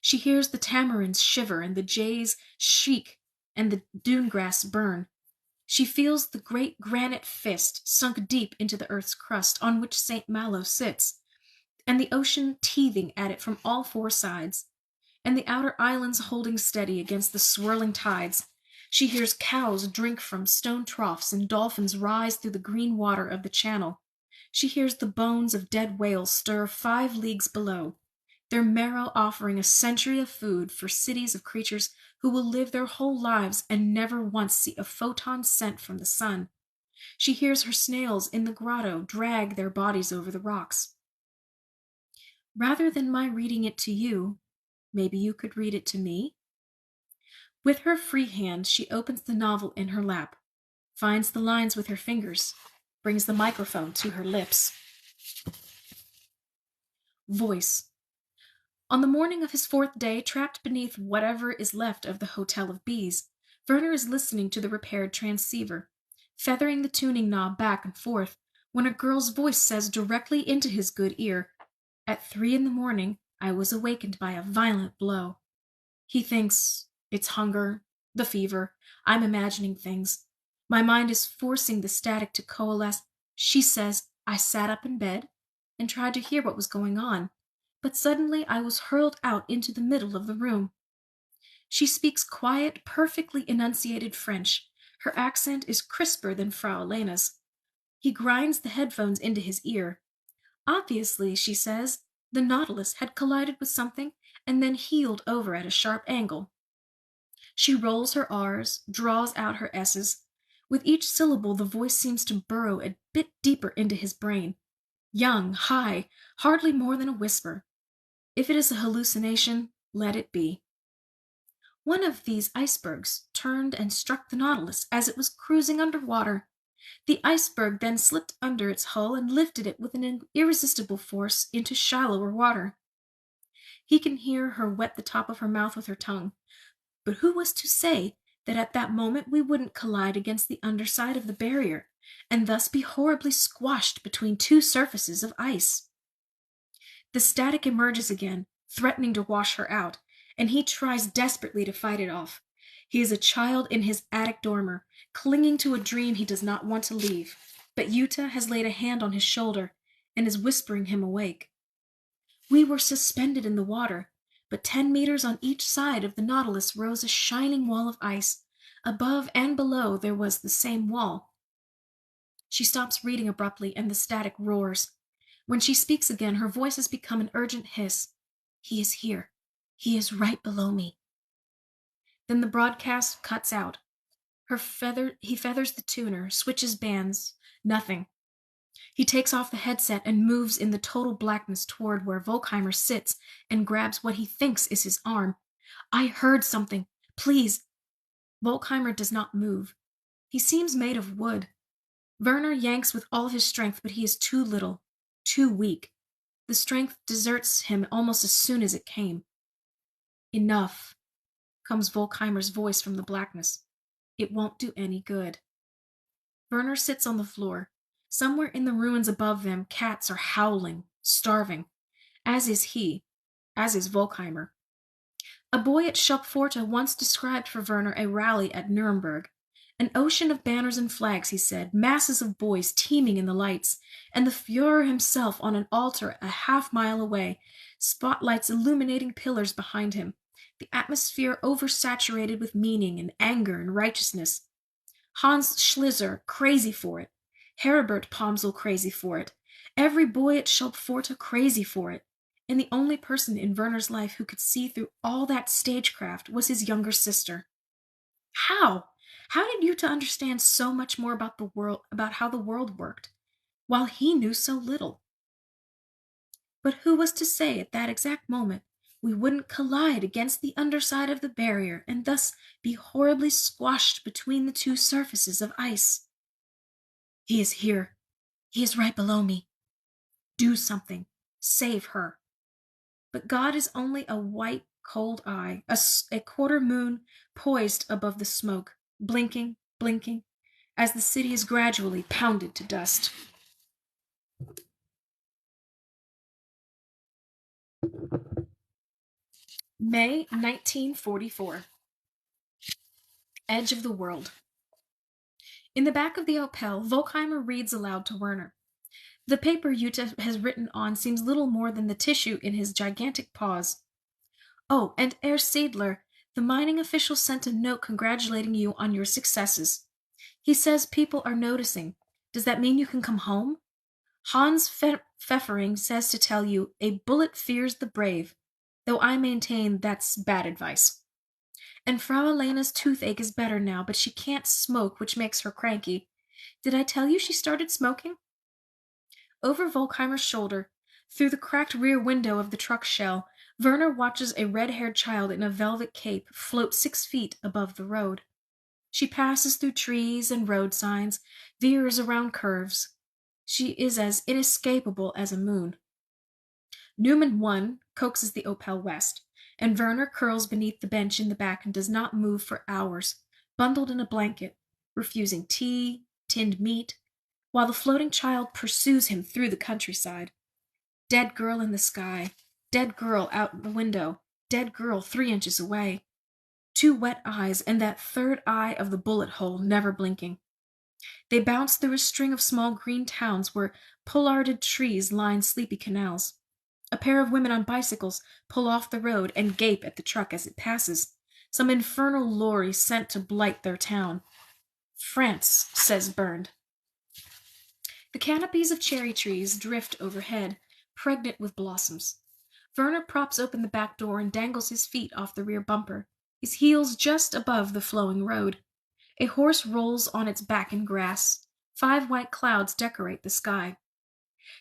She hears the tamarins shiver and the jays shriek and the dune grass burn. She feels the great granite fist sunk deep into the earth's crust on which St. Malo sits, and the ocean teething at it from all 4 sides, and the outer islands holding steady against the swirling tides. She hears cows drink from stone troughs and dolphins rise through the green water of the channel. She hears the bones of dead whales stir 5 leagues below, their marrow offering a century of food for cities of creatures who will live their whole lives and never once see a photon sent from the sun. She hears her snails in the grotto drag their bodies over the rocks. Rather than my reading it to you, maybe you could read it to me? With her free hand, she opens the novel in her lap, finds the lines with her fingers, brings the microphone to her lips. Voice. On the morning of his 4th day, trapped beneath whatever is left of the Hotel of Bees, Werner is listening to the repaired transceiver, feathering the tuning knob back and forth, when a girl's voice says directly into his good ear, "At 3 in the morning, I was awakened by a violent blow." He thinks, it's hunger, the fever, I'm imagining things. My mind is forcing the static to coalesce. She says, I sat up in bed and tried to hear what was going on, but suddenly I was hurled out into the middle of the room. She speaks quiet, perfectly enunciated French. Her accent is crisper than Frau Elena's. He grinds the headphones into his ear. Obviously, she says, the Nautilus had collided with something and then heeled over at a sharp angle. She rolls her R's, draws out her S's. With each syllable, the voice seems to burrow a bit deeper into his brain. Young, high, hardly more than a whisper. If it is a hallucination, let it be. One of these icebergs turned and struck the Nautilus as it was cruising underwater. The iceberg then slipped under its hull and lifted it with an irresistible force into shallower water. He can hear her wet the top of her mouth with her tongue. But who was to say that at that moment we wouldn't collide against the underside of the barrier, and thus be horribly squashed between two surfaces of ice? The static emerges again, threatening to wash her out, and he tries desperately to fight it off. He is a child in his attic dormer, clinging to a dream he does not want to leave, but Yuta has laid a hand on his shoulder and is whispering him awake. We were suspended in the water, but 10 meters on each side of the Nautilus rose a shining wall of ice. Above and below there was the same wall. She stops reading abruptly, and the static roars. When she speaks again, her voice has become an urgent hiss. He is here. He is right below me. Then the broadcast cuts out. He feathers the tuner, switches bands. Nothing. He takes off the headset and moves in the total blackness toward where Volkheimer sits and grabs what he thinks is his arm. I heard something. Please. Volkheimer does not move. He seems made of wood. Werner yanks with all his strength, but he is too little, too weak. The strength deserts him almost as soon as it came. Enough, comes Volkheimer's voice from the blackness. It won't do any good. Werner sits on the floor. Somewhere in the ruins above them, cats are howling, starving, as is he, as is Volkheimer. A boy at Schopforta once described for Werner a rally at Nuremberg. An ocean of banners and flags, he said, masses of boys teeming in the lights, and the Fuhrer himself on an altar a half-mile away, spotlights illuminating pillars behind him, the atmosphere oversaturated with meaning and anger and righteousness. Hans Schlieser, crazy for it. Heribert Pomsel, crazy for it. Every boy at Schopforta, crazy for it. And the only person in Werner's life who could see through all that stagecraft was his younger sister. How? How did Yuta understand so much more about the world, about how the world worked, while he knew so little? But who was to say at that exact moment we wouldn't collide against the underside of the barrier and thus be horribly squashed between the two surfaces of ice? He is here. He is right below me. Do something. Save her. But God is only a white, cold eye, a quarter moon poised above the smoke, blinking, blinking, as the city is gradually pounded to dust. May 1944. Edge of the world. In the back of the Opel, Volkheimer reads aloud to Werner. The paper Yuta has written on seems little more than the tissue in his gigantic paws. Oh, and Herr Seidler, the mining official sent a note congratulating you on your successes. He says people are noticing. Does that mean you can come home? Hans Pfeffering says to tell you, a bullet fears the brave, though I maintain that's bad advice. And Frau Elena's toothache is better now, but she can't smoke, which makes her cranky. Did I tell you she started smoking? Over Volkheimer's shoulder, through the cracked rear window of the truck shell, Werner watches a red-haired child in a velvet cape float 6 feet above the road. She passes through trees and road signs, veers around curves. She is as inescapable as a moon. Newman 1 coaxes the Opel west, and Werner curls beneath the bench in the back and does not move for hours, bundled in a blanket, refusing tea, tinned meat, while the floating child pursues him through the countryside. Dead girl in the sky, dead girl out the window, dead girl 3 inches away. 2 wet eyes, and that third eye of the bullet hole never blinking. They bounce through a string of small green towns where pollarded trees line sleepy canals. A pair of women on bicycles pull off the road and gape at the truck as it passes, some infernal lorry sent to blight their town. France, says Bernd. The canopies of cherry trees drift overhead, pregnant with blossoms. Werner props open the back door and dangles his feet off the rear bumper, his heels just above the flowing road. A horse rolls on its back in grass. 5 white clouds decorate the sky.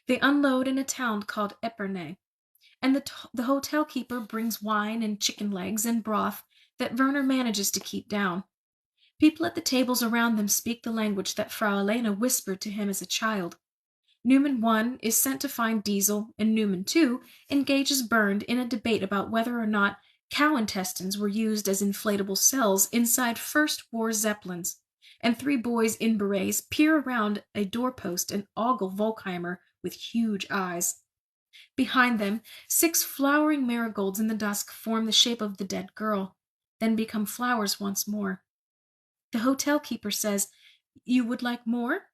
They unload in a town called Epernay. and the hotel keeper brings wine and chicken legs and broth that Werner manages to keep down. People at the tables around them speak the language that Frau Elena whispered to him as a child. Newman 1 is sent to find Diesel, and Newman 2 engages Bernd in a debate about whether or not cow intestines were used as inflatable cells inside First War Zeppelins, and three boys in berets peer around a doorpost and ogle Volkheimer with huge eyes. Behind them, six flowering marigolds in the dusk form the shape of the dead girl, then become flowers once more. The hotel keeper says, "You would like more?"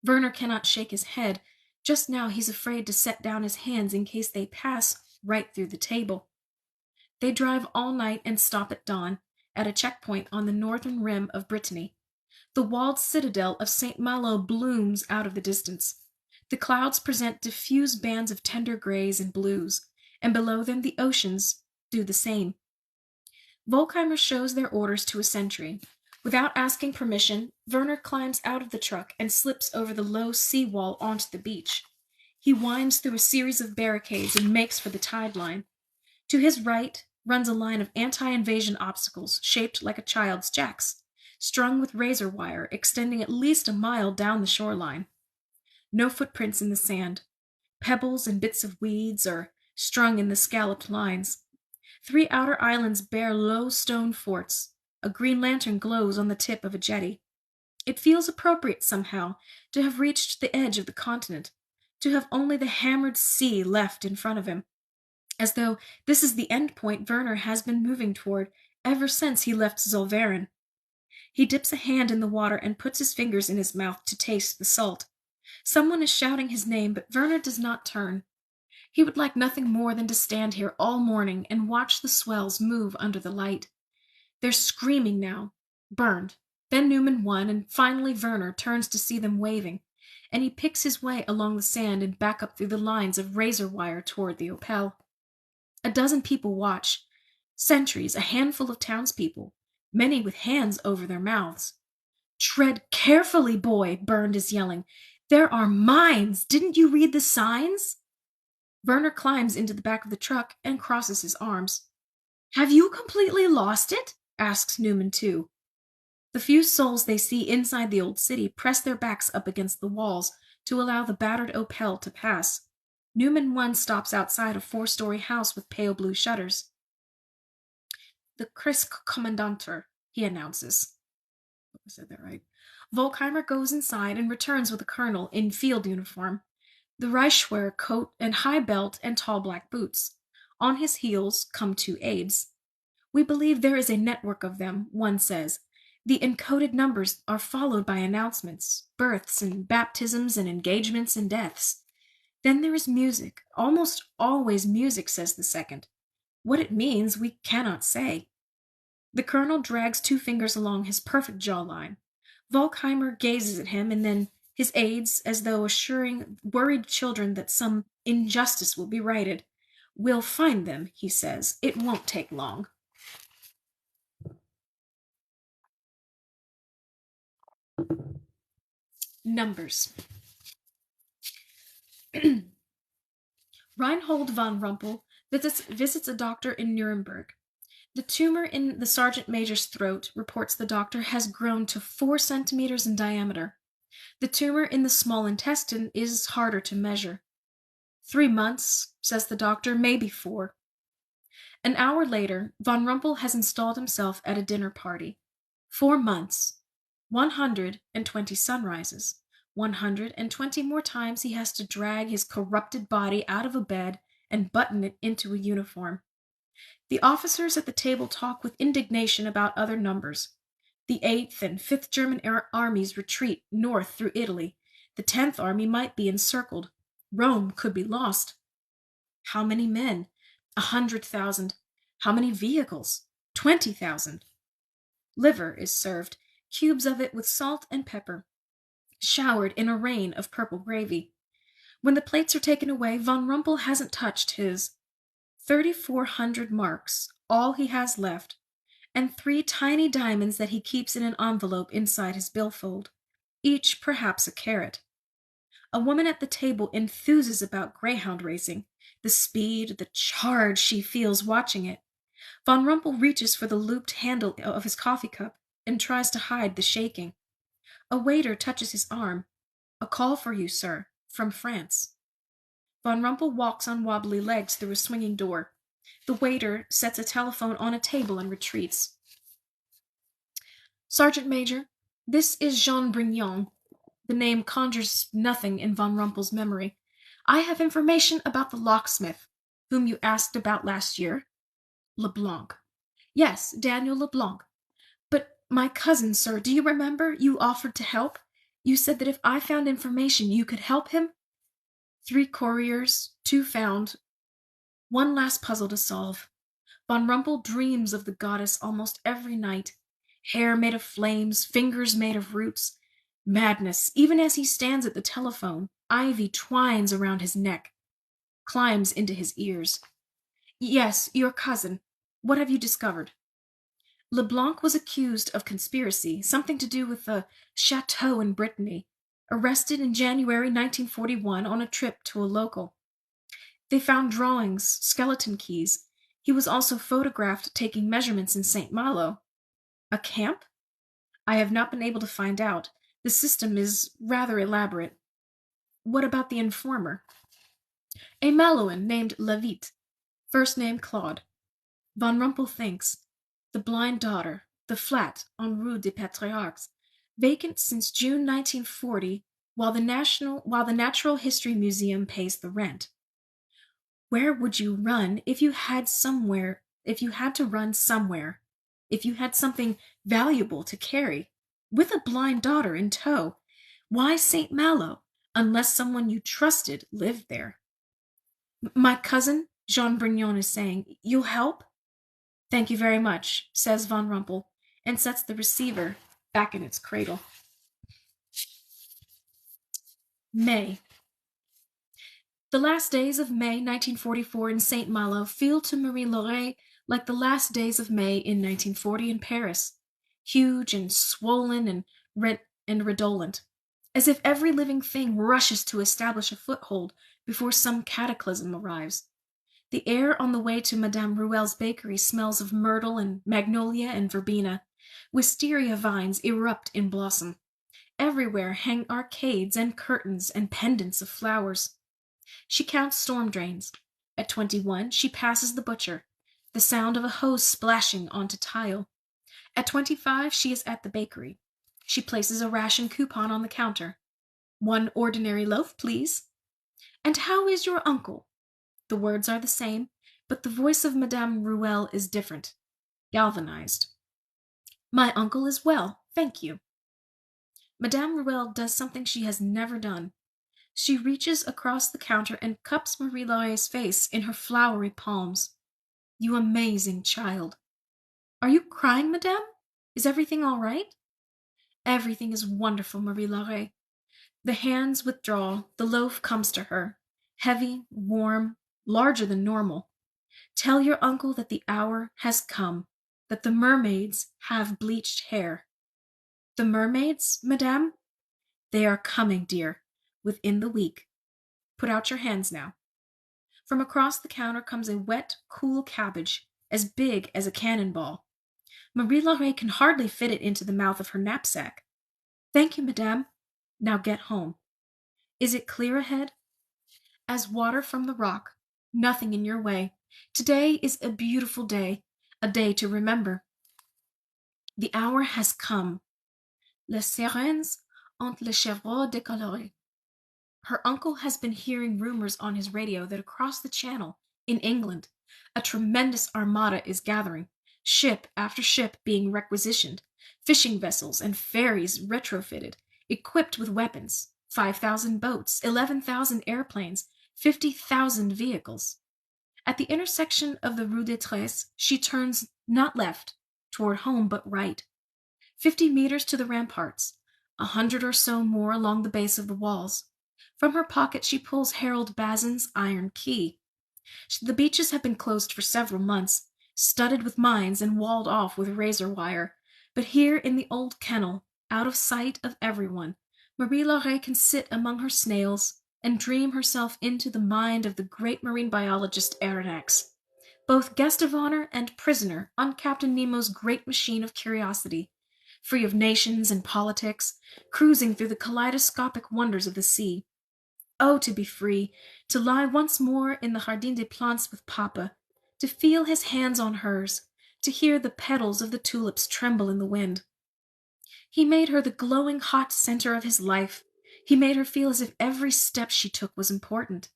Werner cannot shake his head. Just now he's afraid to set down his hands in case they pass right through the table. They drive all night and stop at dawn, at a checkpoint on the northern rim of Brittany. The walled citadel of St. Malo blooms out of the distance. The clouds present diffuse bands of tender grays and blues, and below them the oceans do the same. Volkheimer shows their orders to a sentry. Without asking permission, Werner climbs out of the truck and slips over the low sea wall onto the beach. He winds through a series of barricades and makes for the tide line. To his right runs a line of anti-invasion obstacles shaped like a child's jacks, strung with razor wire extending at least a mile down the shoreline. No footprints in the sand. Pebbles and bits of weeds are strung in the scalloped lines. Three outer islands bear low stone forts. A green lantern glows on the tip of a jetty. It feels appropriate somehow to have reached the edge of the continent, to have only the hammered sea left in front of him, as though this is the end point Werner has been moving toward ever since he left Zollverein. He dips a hand in the water and puts his fingers in his mouth to taste the salt. Someone is shouting his name, but Werner does not turn. He would like nothing more than to stand here all morning and watch the swells move under the light. They're screaming now. Bernd, then Newman 1, and finally Werner turns to see them waving, and he picks his way along the sand and back up through the lines of razor wire toward the Opel. A dozen people watch. Sentries, a handful of townspeople, many with hands over their mouths. "Tread carefully, boy," Bernd is yelling. "There are mines! Didn't you read the signs?" Werner climbs into the back of the truck and crosses his arms. "Have you completely lost it?" asks Newman 2. The few souls they see inside the old city press their backs up against the walls to allow the battered Opel to pass. Newman 1 stops outside a 4-story house with pale blue shutters. "The Kriegskommandeur," he announces. I said that right. Volkheimer goes inside and returns with a colonel in field uniform, the Reichswehr coat and high belt and tall black boots. On his heels come 2 aides. "We believe there is a network of them," one says. "The encoded numbers are followed by announcements, births and baptisms and engagements and deaths. Then there is music, almost always music," says the second. "What it means we cannot say." The colonel drags 2 fingers along his perfect jawline. Volkheimer gazes at him, and then his aides, as though assuring worried children that some injustice will be righted. "We'll find them," he says. "It won't take long." Numbers. Reinhold von Rumpel visits a doctor in Nuremberg. The tumor in the sergeant major's throat, reports the doctor, has grown to 4 centimeters in diameter. The tumor in the small intestine is harder to measure. 3 months, says the doctor, maybe 4. An hour later, von Rumpel has installed himself at a dinner party. 4 months. 120 sunrises. 120 more times he has to drag his corrupted body out of a bed and button it into a uniform. The officers at the table talk with indignation about other numbers. The 8th and 5th German armies retreat north through Italy. The 10th Army might be encircled. Rome could be lost. How many men? 100,000. How many vehicles? 20,000. Liver is served, cubes of it with salt and pepper, showered in a rain of purple gravy. When the plates are taken away, von Rumpel hasn't touched his 3,400 marks, all he has left, and 3 tiny diamonds that he keeps in an envelope inside his billfold, each perhaps a carat. A woman at the table enthuses about greyhound racing, the speed, the charge she feels watching it. Von Rumpel reaches for the looped handle of his coffee cup and tries to hide the shaking. A waiter touches his arm. A call for you, sir, from France. Von Rumpel walks on wobbly legs through a swinging door. The waiter sets a telephone on a table and retreats. Sergeant Major, this is Jean Brignon. The name conjures nothing in Von Rumpel's memory. I have information about the locksmith, whom you asked about last year. Leblanc. Yes, Daniel Leblanc. But my cousin, sir, do you remember? You offered to help. You said that if I found information, you could help him. 3 couriers, 2 found. One last puzzle to solve. Von Rumpel dreams of the goddess almost every night. Hair made of flames, fingers made of roots. Madness, even as he stands at the telephone, ivy twines around his neck, climbs into his ears. Yes, your cousin. What have you discovered? Leblanc was accused of conspiracy, something to do with a chateau in Brittany, arrested in January 1941 on a trip to a local. They found drawings, skeleton keys. He was also photographed taking measurements in St. Malo. A camp? I have not been able to find out. The system is rather elaborate. What about the informer? A Malouin named Lavitte, first name Claude. Von Rumpel thinks. The blind daughter, the flat on Rue des Patriarches, vacant since June 1940, while the Natural History Museum pays the rent. Where would you run if you had to run somewhere, if you had something valuable to carry, with a blind daughter in tow? Why St. Malo, unless someone you trusted lived there? My cousin, Jean Brignon, is saying, you'll help? Thank you very much, says Von Rumpel, and sets the receiver back in its cradle. May. The last days of May 1944 in St. Malo feel to Marie-Laure like the last days of May in 1940 in Paris, huge and swollen and redolent, as if every living thing rushes to establish a foothold before some cataclysm arrives. The air on the way to Madame Rouel's bakery smells of myrtle and magnolia and verbena. Wisteria vines erupt in blossom. Everywhere hang arcades and curtains and pendants of flowers. She counts storm drains. At 21, she passes the butcher, the sound of a hose splashing onto tile. At 25, she is at the bakery. She places a ration coupon on the counter. 1 ordinary loaf, please. And how is your uncle? The words are the same, but the voice of Madame Rouel is different, galvanized. My uncle is well, thank you. Madame Rouel does something she has never done. She reaches across the counter and cups Marie-Laure's face in her flowery palms. You amazing child. Are you crying, madame? Is everything all right? Everything is wonderful, Marie-Laure. The hands withdraw, the loaf comes to her, heavy, warm, larger than normal. Tell your uncle that the hour has come, that the mermaids have bleached hair. The mermaids, madame? They are coming, dear, within the week. Put out your hands now. From across the counter comes a wet, cool cabbage, as big as a cannonball. Marie-Laure can hardly fit it into the mouth of her knapsack. Thank you, madame. Now get home. Is it clear ahead? As water from the rock, nothing in your way. Today is a beautiful day, a day to remember. The hour has come. Les sirènes ont les chevaux décolorés. Her uncle has been hearing rumors on his radio that across the channel, in England, a tremendous armada is gathering, ship after ship being requisitioned, fishing vessels and ferries retrofitted, equipped with weapons, 5,000 boats, 11,000 airplanes, 50,000 vehicles. At the intersection of the Rue des Tres, she turns not left, toward home, but right. 50 meters to the ramparts, 100 or so more along the base of the walls. From her pocket she pulls Harold Bazin's iron key. The beaches have been closed for several months, studded with mines and walled off with razor wire. But here in the old kennel, out of sight of everyone, Marie Laure can sit among her snails and dream herself into the mind of the great marine biologist Aronnax, both guest of honor and prisoner on Captain Nemo's great machine of curiosity, free of nations and politics, cruising through the kaleidoscopic wonders of the sea. Oh, to be free, to lie once more in the Jardin des Plantes with Papa, to feel his hands on hers, to hear the petals of the tulips tremble in the wind. He made her the glowing hot center of his life. He made her feel as if every step she took was important.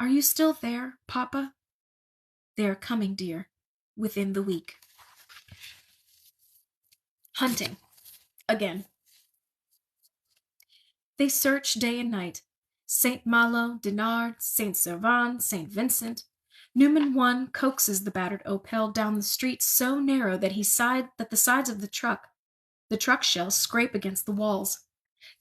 Are you still there, Papa? They are coming, dear, within the week. Hunting. Again. They search day and night. Saint Malo, Dinard, Saint Servan, Saint Vincent. Newman One coaxes the battered Opel down the street so narrow that the sides of the truck shells scrape against the walls.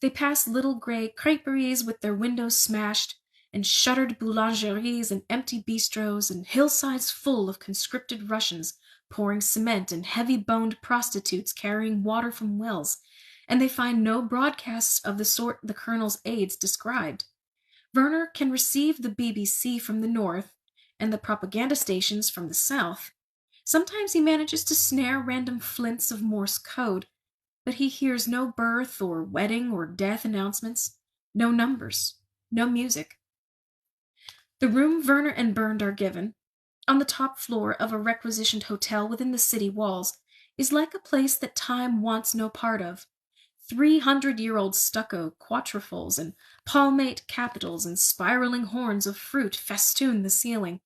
They pass little gray creperies with their windows smashed, and shuttered boulangeries and empty bistros, and hillsides full of conscripted Russians pouring cement and heavy-boned prostitutes carrying water from wells, and they find no broadcasts of the sort the colonel's aides described. Werner can receive the BBC from the north and the propaganda stations from the south. Sometimes he manages to snare random flints of Morse code, but he hears no birth or wedding or death announcements, no numbers, no music. The room Werner and Bernd are given, on the top floor of a requisitioned hotel within the city walls, is like a place that time wants no part of. 300-year-old stucco quatrefoils and palmate capitals and spiraling horns of fruit festoon the ceiling.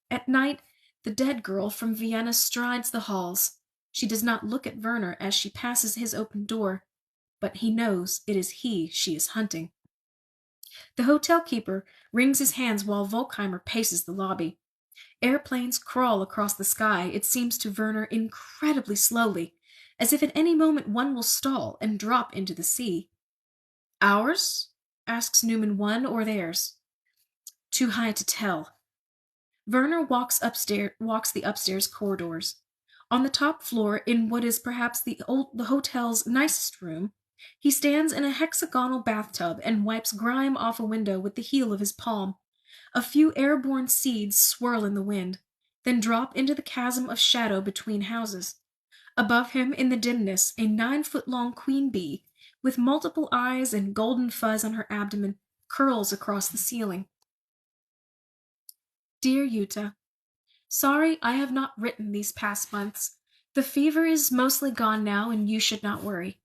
At night, the dead girl from Vienna strides the halls. She does not look at Werner as she passes his open door, but he knows it is he she is hunting. The hotel keeper wrings his hands while Volkheimer paces the lobby. Airplanes crawl across the sky, it seems to Werner incredibly slowly, as if at any moment one will stall and drop into the sea. Ours? Asks Newman One, or theirs? Too high to tell. Werner walks the upstairs corridors. On the top floor, in what is perhaps the hotel's nicest room, he stands in a hexagonal bathtub and wipes grime off a window with the heel of his palm. A few airborne seeds swirl in the wind, then drop into the chasm of shadow between houses. Above him, in the dimness, a 9-foot-long queen bee, with multiple eyes and golden fuzz on her abdomen, curls across the ceiling. Dear Yuta, sorry I have not written these past months. The fever is mostly gone now, and you should not worry.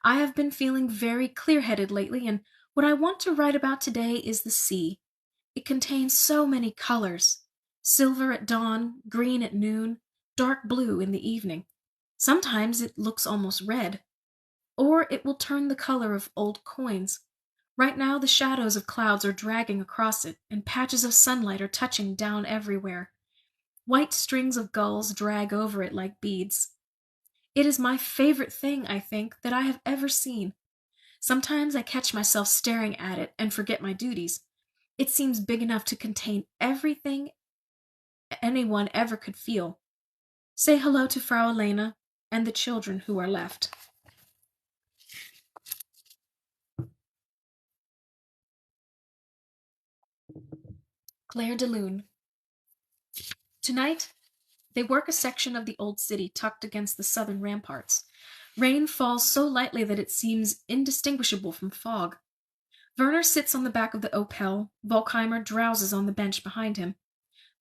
I have been feeling very clear-headed lately, and what I want to write about today is the sea. It contains so many colors. Silver at dawn, green at noon, dark blue in the evening. Sometimes it looks almost red. Or it will turn the color of old coins. Right now the shadows of clouds are dragging across it, and patches of sunlight are touching down everywhere. White strings of gulls drag over it like beads. It is my favorite thing, I think, that I have ever seen. Sometimes I catch myself staring at it and forget my duties. It seems big enough to contain everything anyone ever could feel. Say hello to Frau Elena and the children who are left. Claire de Lune. Tonight, they work a section of the old city tucked against the southern ramparts. Rain falls so lightly that it seems indistinguishable from fog. Werner sits on the back of the Opel. Volkheimer drowses on the bench behind him.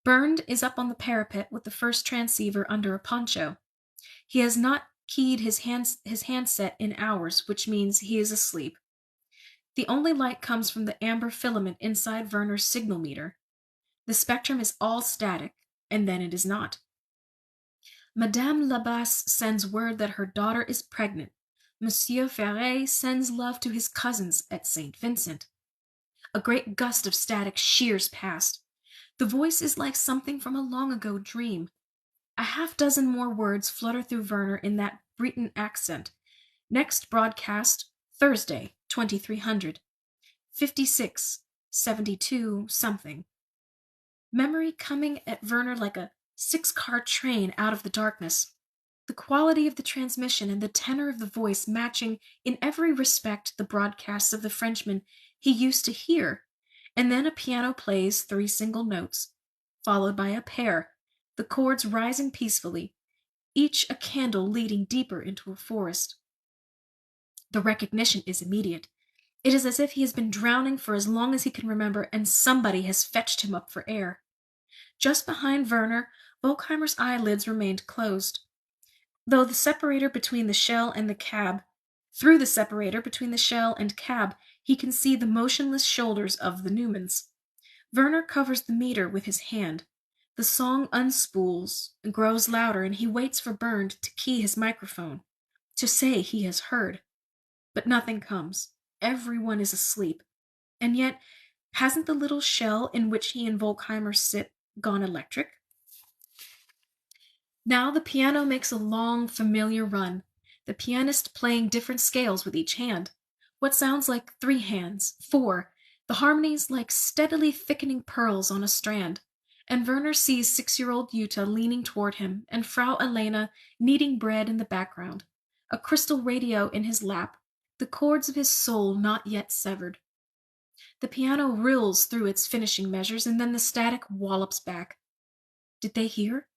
Bernd is up on the parapet with the first transceiver under a poncho. He has not keyed his handset in hours, which means he is asleep. The only light comes from the amber filament inside Werner's signal meter. The spectrum is all static, and then it is not. Madame Labasse sends word that her daughter is pregnant. Monsieur Ferret sends love to his cousins at St. Vincent. A great gust of static shears past. The voice is like something from a long-ago dream. A half-dozen more words flutter through Werner in that Breton accent. Next broadcast, Thursday, 2300. 56, 72, something. Memory coming at Werner like a 6-car train out of the darkness. the quality of the transmission and the tenor of the voice matching in every respect the broadcasts of the Frenchman he used to hear, and then a piano plays 3 single notes, followed by a pair, the chords rising peacefully, each a candle leading deeper into a forest. The recognition is immediate. It is as if he has been drowning for as long as he can remember, and somebody has fetched him up for air. Just behind Werner, Volkheimer's eyelids remained closed. Through the separator between the shell and cab, he can see the motionless shoulders of the Newmans. Werner covers the meter with his hand. The song unspools, grows louder, and he waits for Bernd to key his microphone, to say he has heard. But nothing comes. Everyone is asleep. And yet, hasn't the little shell in which he and Volkheimer sit gone electric? Now the piano makes a long, familiar run, the pianist playing different scales with each hand. What sounds like 3 hands, 4, the harmonies like steadily thickening pearls on a strand. And Werner sees 6-year-old Jutta leaning toward him, and Frau Elena kneading bread in the background, a crystal radio in his lap, the chords of his soul not yet severed. The piano rills through its finishing measures, and then the static wallops back. Did they hear?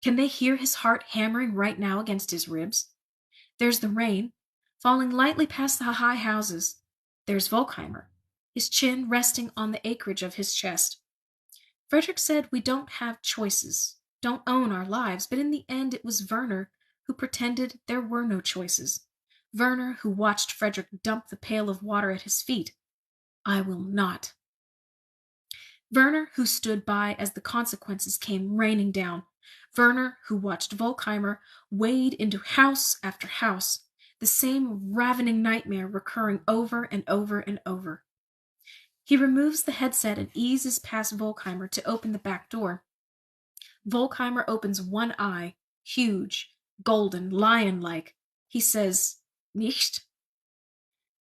Can they hear his heart hammering right now against his ribs? There's the rain, falling lightly past the high houses. There's Volkheimer, his chin resting on the acreage of his chest. Frederick said we don't have choices, don't own our lives, but in the end it was Werner who pretended there were no choices. Werner who watched Frederick dump the pail of water at his feet. I will not. Werner who stood by as the consequences came raining down. Werner who watched Volkheimer wade into house after house, the same ravening nightmare recurring over and over and over. He removes the headset and eases past Volkheimer to open the back door. Volkheimer opens one eye, huge, golden, lion-like. He says, Nicht?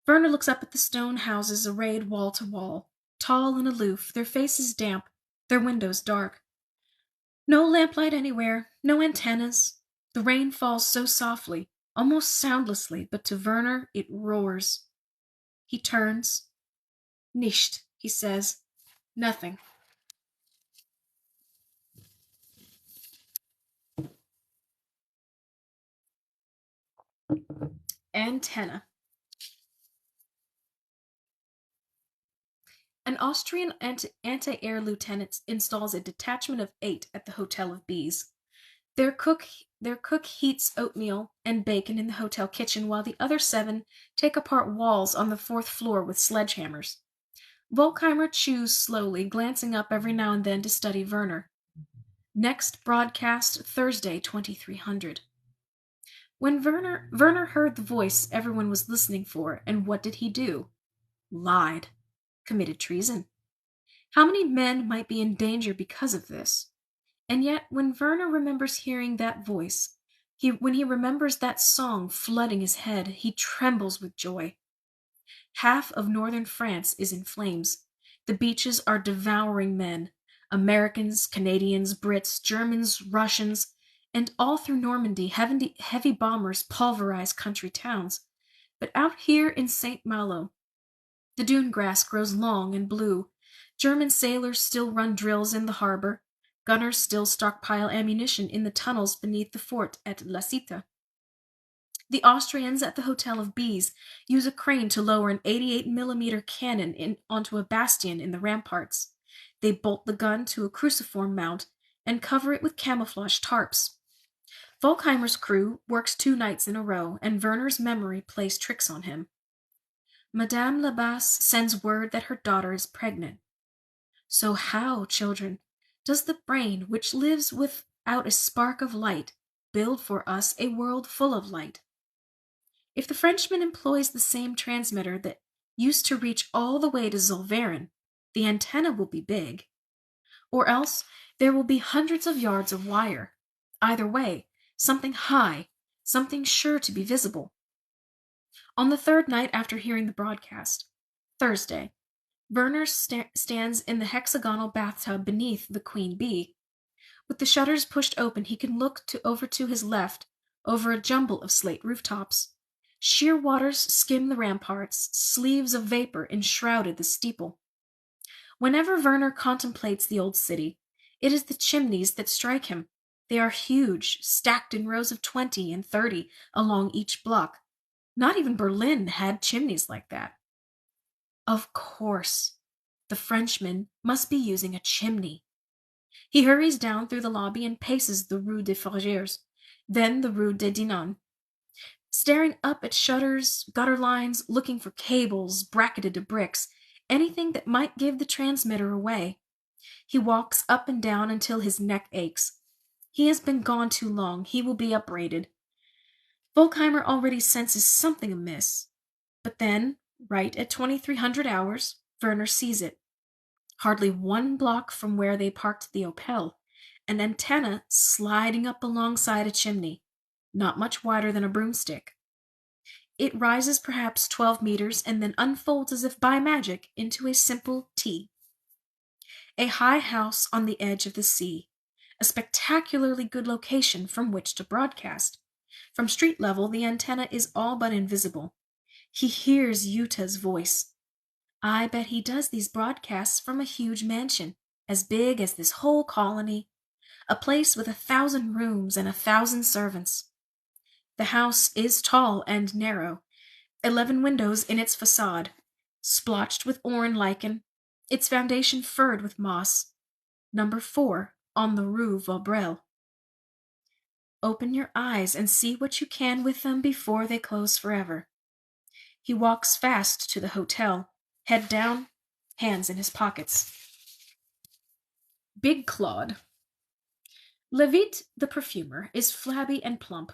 Werner looks up at the stone houses arrayed wall to wall, tall and aloof, their faces damp, their windows dark. No lamplight anywhere, no antennas. The rain falls so softly, almost soundlessly, but to Werner it roars. He turns. Nicht, he says. Nothing. Antenna. An Austrian anti-air lieutenant installs a detachment of 8 at the Hotel of Bees. Their cook heats oatmeal and bacon in the hotel kitchen, while the other 7 take apart walls on the 4th floor with sledgehammers. Volkheimer chews slowly, glancing up every now and then to study Werner. Next broadcast, Thursday, 2300. When Werner heard the voice everyone was listening for, and what did he do? Lied. Committed treason. How many men might be in danger because of this? And yet, when Werner remembers hearing that voice, when he remembers that song flooding his head, he trembles with joy. Half of northern France is in flames. The beaches are devouring men. Americans, Canadians, Brits, Germans, Russians, and all through Normandy, heavy bombers pulverize country towns. But out here in St. Malo, the dune grass grows long and blue. German sailors still run drills in the harbor. Gunners still stockpile ammunition in the tunnels beneath the fort at La Cita. The Austrians at the Hotel of Bees use a crane to lower an 88mm cannon onto a bastion in the ramparts. They bolt the gun to a cruciform mount and cover it with camouflage tarps. Volkheimer's crew works 2 nights in a row, and Werner's memory plays tricks on him. Madame Labasse sends word that her daughter is pregnant. So how, children, does the brain, which lives without a spark of light, build for us a world full of light? If the Frenchman employs the same transmitter that used to reach all the way to Zollverein, the antenna will be big. Or else there will be hundreds of yards of wire. Either way, something high, something sure to be visible. On the 3rd night after hearing the broadcast, Thursday, Werner stands in the hexagonal bathtub beneath the Queen Bee. With the shutters pushed open, he can look over to his left, over a jumble of slate rooftops. Sheer waters skimmed the ramparts, sleeves of vapor enshrouded the steeple. Whenever Werner contemplates the old city, it is the chimneys that strike him. They are huge, stacked in rows of 20 and 30 along each block. Not even Berlin had chimneys like that. Of course, the Frenchman must be using a chimney. He hurries down through the lobby and paces the Rue des Forgers, then the Rue des Dinants, staring up at shutters, gutter lines, looking for cables bracketed to bricks, anything that might give the transmitter away. He walks up and down until his neck aches. He has been gone too long. He will be upbraided. Volkheimer already senses something amiss. But then, right at 2300 hours, Werner sees it. Hardly 1 block from where they parked the Opel, an antenna sliding up alongside a chimney, not much wider than a broomstick. It rises perhaps 12 meters and then unfolds as if by magic into a simple T. A high house on the edge of the sea, a spectacularly good location from which to broadcast. From street level, the antenna is all but invisible. He hears Yuta's voice. I bet he does these broadcasts from a huge mansion, as big as this whole colony, a place with 1,000 rooms and 1,000 servants. The house is tall and narrow, 11 windows in its facade, splotched with oran lichen, its foundation furred with moss. Number 4 on the Rue Vaudreuil. Open your eyes and see what you can with them before they close forever. He walks fast to the hotel, head down, hands in his pockets. Big Claude. Levit, the perfumer, is flabby and plump,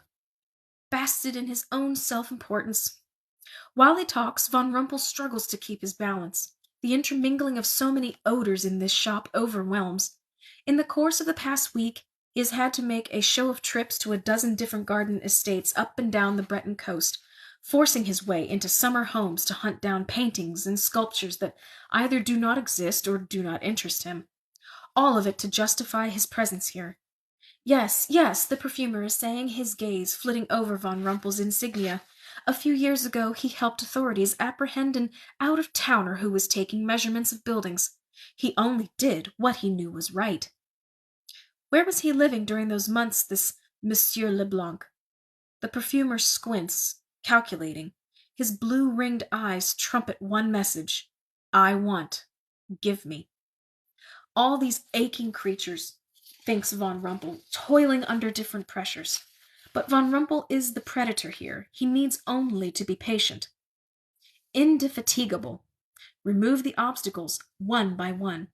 basted in his own self-importance. While he talks, Von Rumpel struggles to keep his balance. The intermingling of so many odors in this shop overwhelms. In the course of the past week, he has had to make a show of trips to a dozen different garden estates up and down the Breton coast, forcing his way into summer homes to hunt down paintings and sculptures that either do not exist or do not interest him. All of it to justify his presence here. Yes, yes, the perfumer is saying, his gaze flitting over Von Rumpel's insignia. A few years ago he helped authorities apprehend an out-of-towner who was taking measurements of buildings. He only did what he knew was right. Where was he living during those months, this Monsieur Leblanc? The perfumer squints, calculating. His blue-ringed eyes trumpet one message. I want. Give me. All these aching creatures, thinks Von Rumpel, toiling under different pressures. But Von Rumpel is the predator here. He needs only to be patient. Indefatigable. Remove the obstacles, one by one.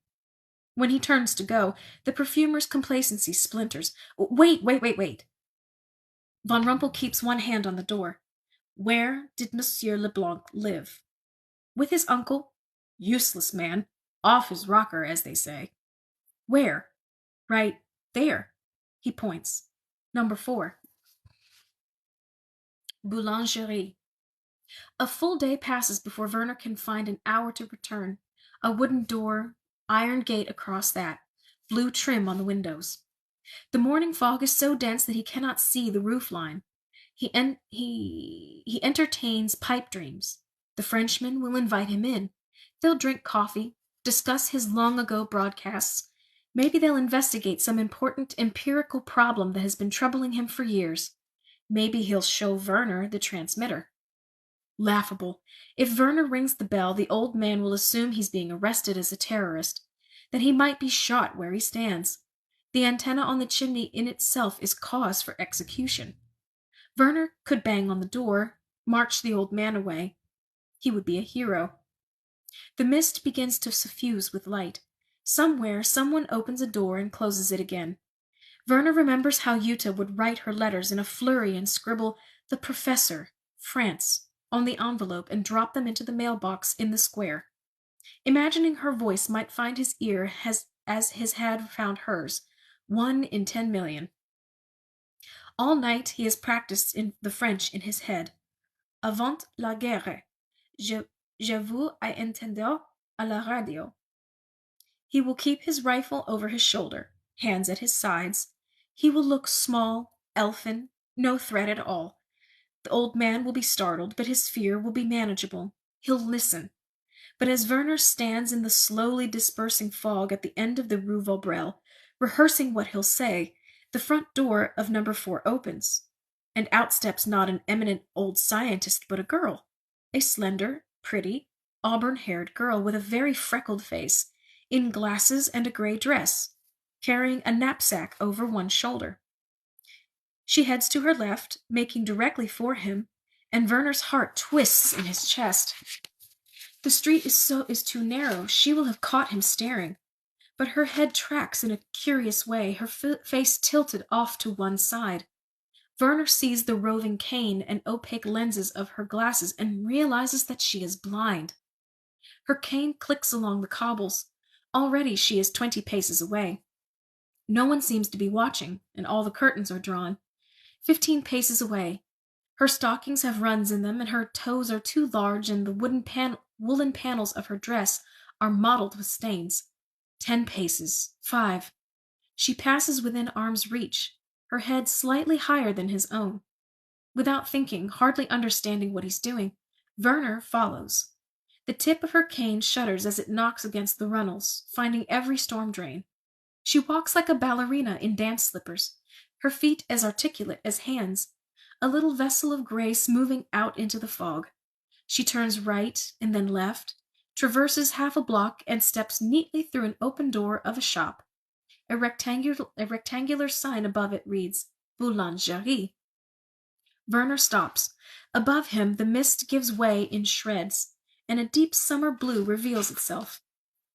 When he turns to go, the perfumer's complacency splinters. Wait. Von Rumpel keeps one hand on the door. Where did Monsieur Leblanc live? With his uncle? Useless man. Off his rocker, as they say. Where? Right there. He points. Number 4. Boulangerie. A full day passes before Werner can find an hour to return. A wooden door, iron gate across that, blue trim on the windows. The morning fog is so dense that he cannot see the roof line. He entertains pipe dreams. The Frenchman will invite him in. They'll drink coffee, discuss his long-ago broadcasts. Maybe they'll investigate some important empirical problem that has been troubling him for years. Maybe he'll show Werner the transmitter. Laughable. If Werner rings the bell, the old man will assume he's being arrested as a terrorist, that he might be shot where he stands. The antenna on the chimney in itself is cause for execution. Werner could bang on the door, march the old man away. He would be a hero. The mist begins to suffuse with light. Somewhere, someone opens a door and closes it again. Werner remembers how Yuta would write her letters in a flurry and scribble, "The Professor, France," on the envelope and drop them into the mailbox in the square. Imagining her voice might find his ear as his had found hers, 1 in 10 million. All night he has practiced in the French in his head. Avant la guerre, je vous ai entendu à la radio. He will keep his rifle over his shoulder, hands at his sides. He will look small, elfin, No threat at all. The old man will be startled, but his fear will be manageable. He'll listen. But as Werner stands in the slowly dispersing fog at the end of the Rue Vaudreuil, rehearsing what he'll say, the front door of number 4 opens, and out steps not an eminent old scientist, but a girl, a slender, pretty, auburn-haired girl with a very freckled face, in glasses and a gray dress, carrying a knapsack over one shoulder. She heads to her left, making directly for him, and Werner's heart twists in his chest. The street is too narrow. She will have caught him staring. But her head tracks in a curious way, her face tilted off to one side. Werner sees the roving cane and opaque lenses of her glasses and realizes that she is blind. Her cane clicks along the cobbles. Already she is 20 paces away. No one seems to be watching, and all the curtains are drawn. 15 paces away. Her stockings have runs in them, and her toes are too large, and the woolen panels of her dress are mottled with stains. 10 paces. 5. She passes within arm's reach, her head slightly higher than his own. Without thinking, hardly understanding what he's doing, Werner follows. The tip of her cane shudders as it knocks against the runnels, finding every storm drain. She walks like a ballerina in dance slippers, her feet as articulate as hands, a little vessel of grace moving out into the fog. She turns right and then left, traverses half a block, and steps neatly through an open door of a shop. A rectangular sign above it reads, Boulangerie. Werner stops. Above him, the mist gives way in shreds, and a deep summer blue reveals itself.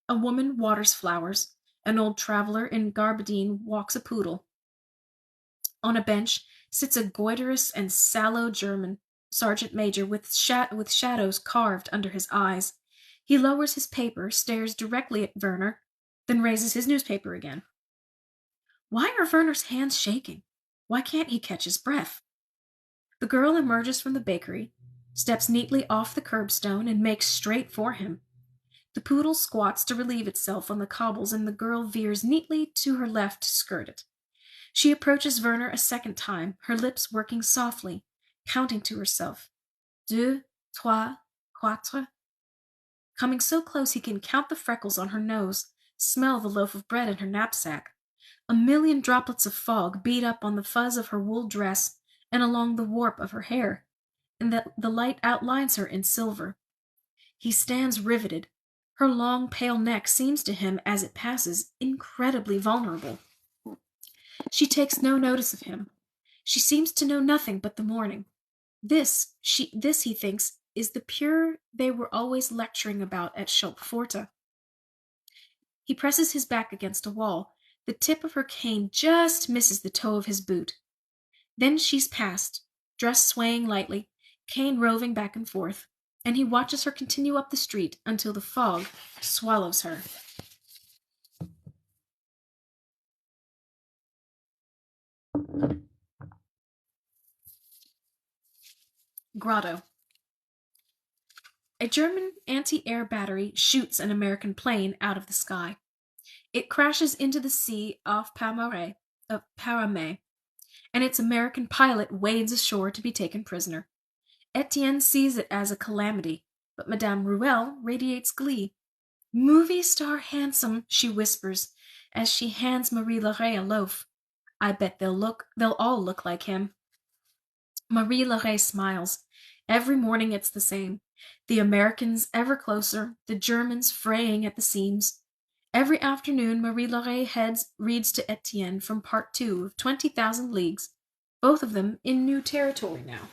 A woman waters flowers. An old traveler in gabardine walks a poodle. On a bench sits a goitrous and sallow German sergeant major with shadows carved under his eyes. He lowers his paper, stares directly at Werner, then raises his newspaper again. Why are Werner's hands shaking? Why can't he catch his breath? The girl emerges from the bakery, steps neatly off the curbstone, and makes straight for him. The poodle squats to relieve itself on the cobbles, and the girl veers neatly to her left to skirt it. She approaches Werner a second time, her lips working softly, counting to herself. 2, 3, 4. Coming so close he can count the freckles on her nose, smell the loaf of bread in her knapsack. A million droplets of fog beat up on the fuzz of her wool dress and along the warp of her hair, and the light outlines her in silver. He stands riveted. Her long, pale neck seems to him, as it passes, incredibly vulnerable. She takes no notice of him. She seems to know nothing but the morning. This, he thinks, is the pure they were always lecturing about at Schulpforta. He presses his back against a wall. The tip of her cane just misses the toe of his boot. Then she's past, dress swaying lightly, cane roving back and forth, and he watches her continue up the street until the fog swallows her. Grotto. A German anti-air battery shoots an American plane out of the sky. It crashes into the sea off Paramé, and its American pilot wades ashore to be taken prisoner. Etienne sees it as a calamity, but Madame Ruelle radiates glee. Movie star handsome, she whispers, as she hands Marie Laurey a loaf. I bet they'll all look like him. Marie Laurey smiles. Every morning it's the same. The Americans ever closer, the Germans fraying at the seams. Every afternoon Marie Laurey reads to Etienne from part 2 of 20,000 Leagues, both of them in new territory now.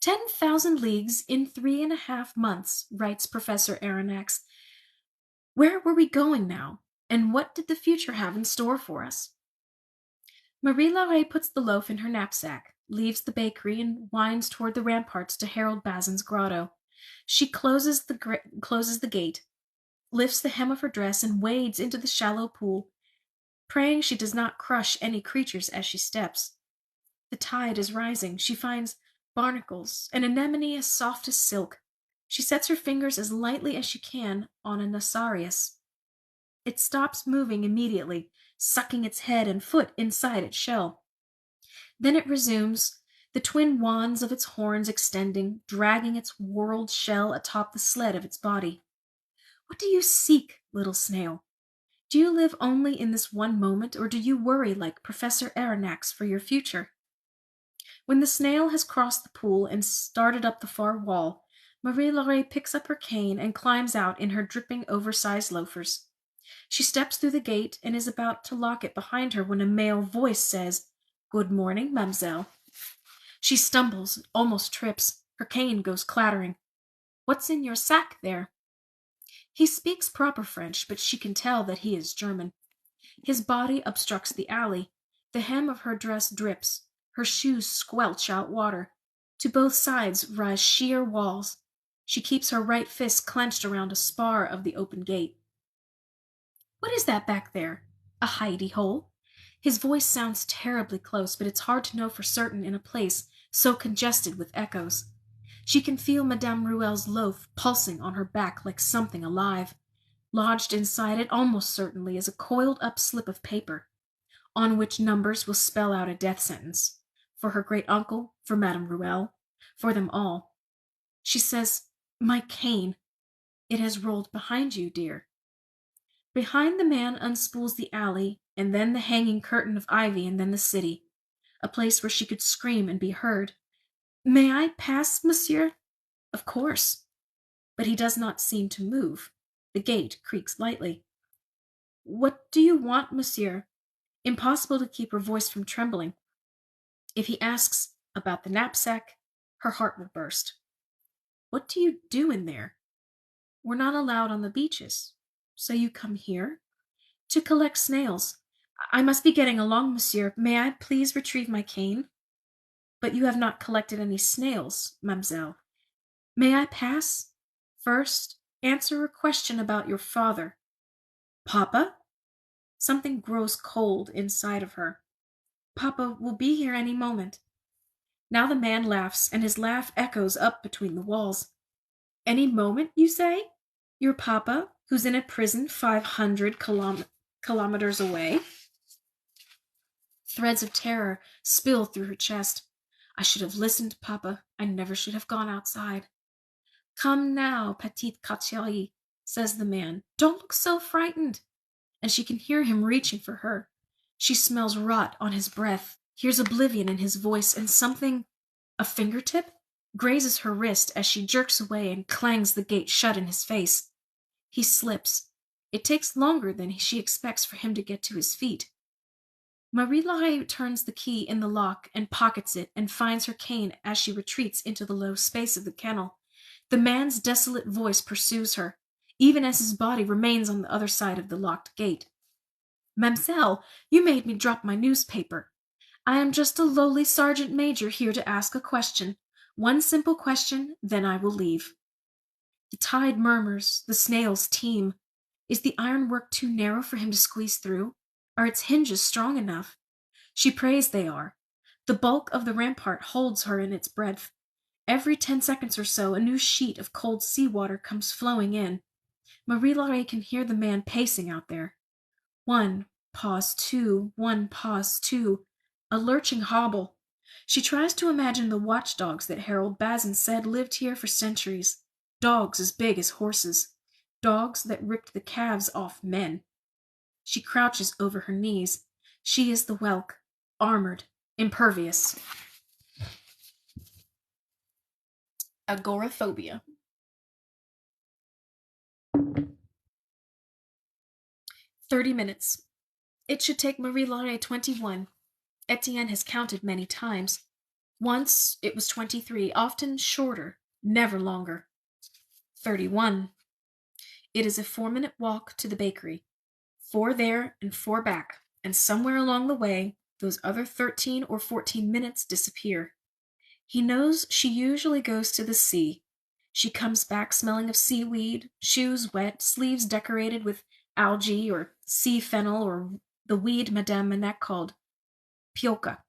10,000 leagues in 3.5 months, writes Professor Aronnax. Where were we going now, and what did the future have in store for us? Marie Laurey puts the loaf in her knapsack, leaves the bakery, and winds toward the ramparts to Harold Bazin's grotto. She closes the gate, lifts the hem of her dress, and wades into the shallow pool, praying she does not crush any creatures as she steps. The tide is rising. She finds barnacles, an anemone as soft as silk. She sets her fingers as lightly as she can on a Nasarius. It stops moving immediately, sucking its head and foot inside its shell. Then it resumes, the twin wands of its horns extending, dragging its whorled shell atop the sled of its body. What do you seek, little snail? Do you live only in this one moment, or do you worry like Professor Aronnax for your future? When the snail has crossed the pool and started up the far wall, Marie Laure picks up her cane and climbs out in her dripping, oversized loafers. She steps through the gate and is about to lock it behind her when a male voice says, "Good morning, mademoiselle." She stumbles, almost trips. Her cane goes clattering. "What's in your sack there?" He speaks proper French, but she can tell that he is German. His body obstructs the alley. The hem of her dress drips. Her shoes squelch out water. To both sides rise sheer walls. She keeps her right fist clenched around a spar of the open gate. "What is that back there? A hidey hole?" His voice sounds terribly close, but it's hard to know for certain in a place so congested with echoes. She can feel Madame Ruel's loaf pulsing on her back like something alive. Lodged inside it almost certainly is a coiled up slip of paper, on which numbers will spell out a death sentence. For her great uncle, for Madame Ruel, for them all. She says, "My cane. It has rolled behind you, dear." Behind the man unspools the alley, and then the hanging curtain of ivy, and then the city. A place where she could scream and be heard. "May I pass, monsieur?" Of course. But he does not seem to move. The gate creaks lightly. "What do you want, monsieur?" Impossible to keep her voice from trembling. If he asks about the knapsack, her heart will burst. "What do you do in there?" "We're not allowed on the beaches." "So you come here?" "To collect snails. I must be getting along, monsieur. May I please retrieve my cane?" "But you have not collected any snails, mademoiselle." "May I pass?" "First, answer a question about your father." "Papa?" Something grows cold inside of her. "Papa will be here any moment." Now the man laughs, and his laugh echoes up between the walls. "Any moment, you say? Your papa, who's in a prison 500 kilometers away?" Threads of terror spill through her chest. "I should have listened, papa. I never should have gone outside." "Come now, petite Cauterie," says the man. "Don't look so frightened." And she can hear him reaching for her. She smells rot on his breath, hears oblivion in his voice, and something, a fingertip, grazes her wrist as she jerks away and clangs the gate shut in his face. He slips. It takes longer than she expects for him to get to his feet. Marie Laure turns the key in the lock and pockets it and finds her cane as she retreats into the low space of the kennel. The man's desolate voice pursues her, even as his body remains on the other side of the locked gate. "Mademoiselle, you made me drop my newspaper. I am just a lowly sergeant major here to ask a question. One simple question, then I will leave." The tide murmurs, the snails teem. Is the ironwork too narrow for him to squeeze through? Are its hinges strong enough? She prays they are. The bulk of the rampart holds her in its breadth. Every 10 seconds or so, a new sheet of cold sea-water comes flowing in. Marie Laure can hear the man pacing out there. One pause, two, one pause, two. A lurching hobble. She tries to imagine the watchdogs that Harold Bazin said lived here for centuries. Dogs as big as horses. Dogs that ripped the calves off men. She crouches over her knees. She is the whelk, armored, impervious. Agoraphobia. 30 minutes. It should take Marie Laure 21. Etienne has counted many times. Once it was 23, often shorter, never longer. 31. It is a 4-minute walk to the bakery. 4 there and 4 back, and somewhere along the way, those other 13 or 14 minutes disappear. He knows she usually goes to the sea. She comes back smelling of seaweed, shoes wet, sleeves decorated with algae or sea fennel or the weed Madame Manette called pioca.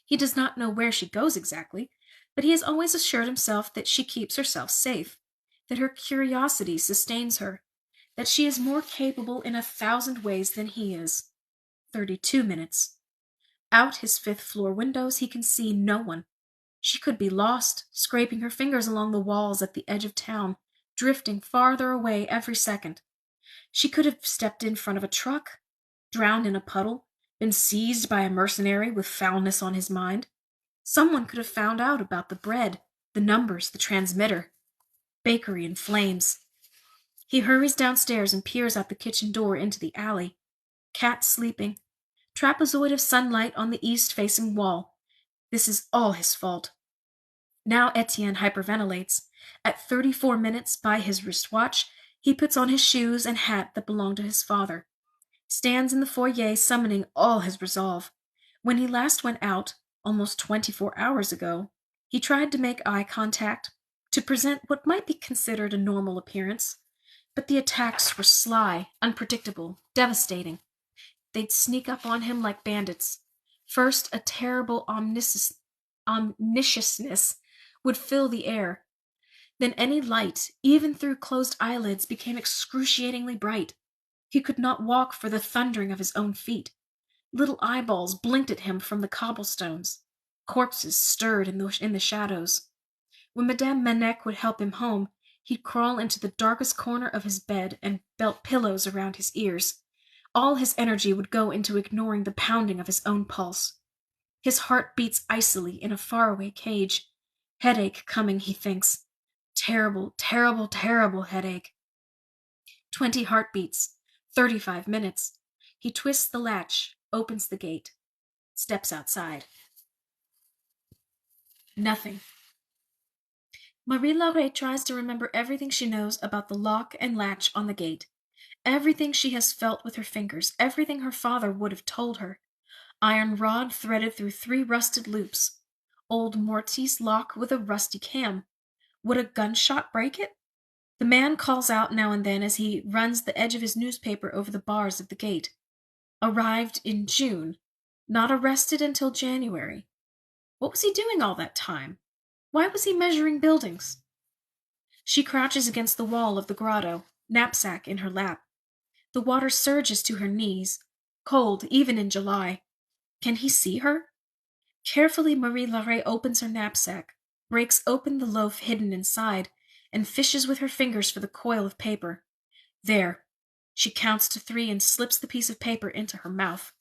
He does not know where she goes exactly, but he has always assured himself that she keeps herself safe, that her curiosity sustains her, that she is more capable in 1,000 ways than he is. 32 minutes. Out his fifth-floor windows he can see no one. She could be lost, scraping her fingers along the walls at the edge of town, drifting farther away every second. She could have stepped in front of a truck, drowned in a puddle, been seized by a mercenary with foulness on his mind. Someone could have found out about the bread, the numbers, the transmitter. Bakery in flames. He hurries downstairs and peers out the kitchen door into the alley. Cat sleeping. Trapezoid of sunlight on the east-facing wall. This is all his fault. Now Etienne hyperventilates. At 34 minutes by his wristwatch, he puts on his shoes and hat that belonged to his father. Stands in the foyer summoning all his resolve. When he last went out, almost 24 hours ago, he tried to make eye contact, to present what might be considered a normal appearance, but the attacks were sly, unpredictable, devastating. They'd sneak up on him like bandits. First, a terrible omnisciousness would fill the air. Then any light, even through closed eyelids, became excruciatingly bright. He could not walk for the thundering of his own feet. Little eyeballs blinked at him from the cobblestones. Corpses stirred in the shadows. When Madame Manec would help him home, he'd crawl into the darkest corner of his bed and belt pillows around his ears. All his energy would go into ignoring the pounding of his own pulse. His heart beats icily in a faraway cage. Headache coming, he thinks. Terrible, terrible, terrible headache. 20 heartbeats. 35 minutes. He twists the latch, opens the gate, steps outside. Nothing. Marie Laure tries to remember everything she knows about the lock and latch on the gate. Everything she has felt with her fingers, everything her father would have told her. Iron rod threaded through 3 rusted loops. Old mortise lock with a rusty cam. Would a gunshot break it? The man calls out now and then as he runs the edge of his newspaper over the bars of the gate. Arrived in June. Not arrested until January. What was he doing all that time? Why was he measuring buildings? She crouches against the wall of the grotto, knapsack in her lap. The water surges to her knees, cold even in July. Can he see her? Carefully Marie Laure opens her knapsack, breaks open the loaf hidden inside, and fishes with her fingers for the coil of paper. There. She counts to 3 and slips the piece of paper into her mouth.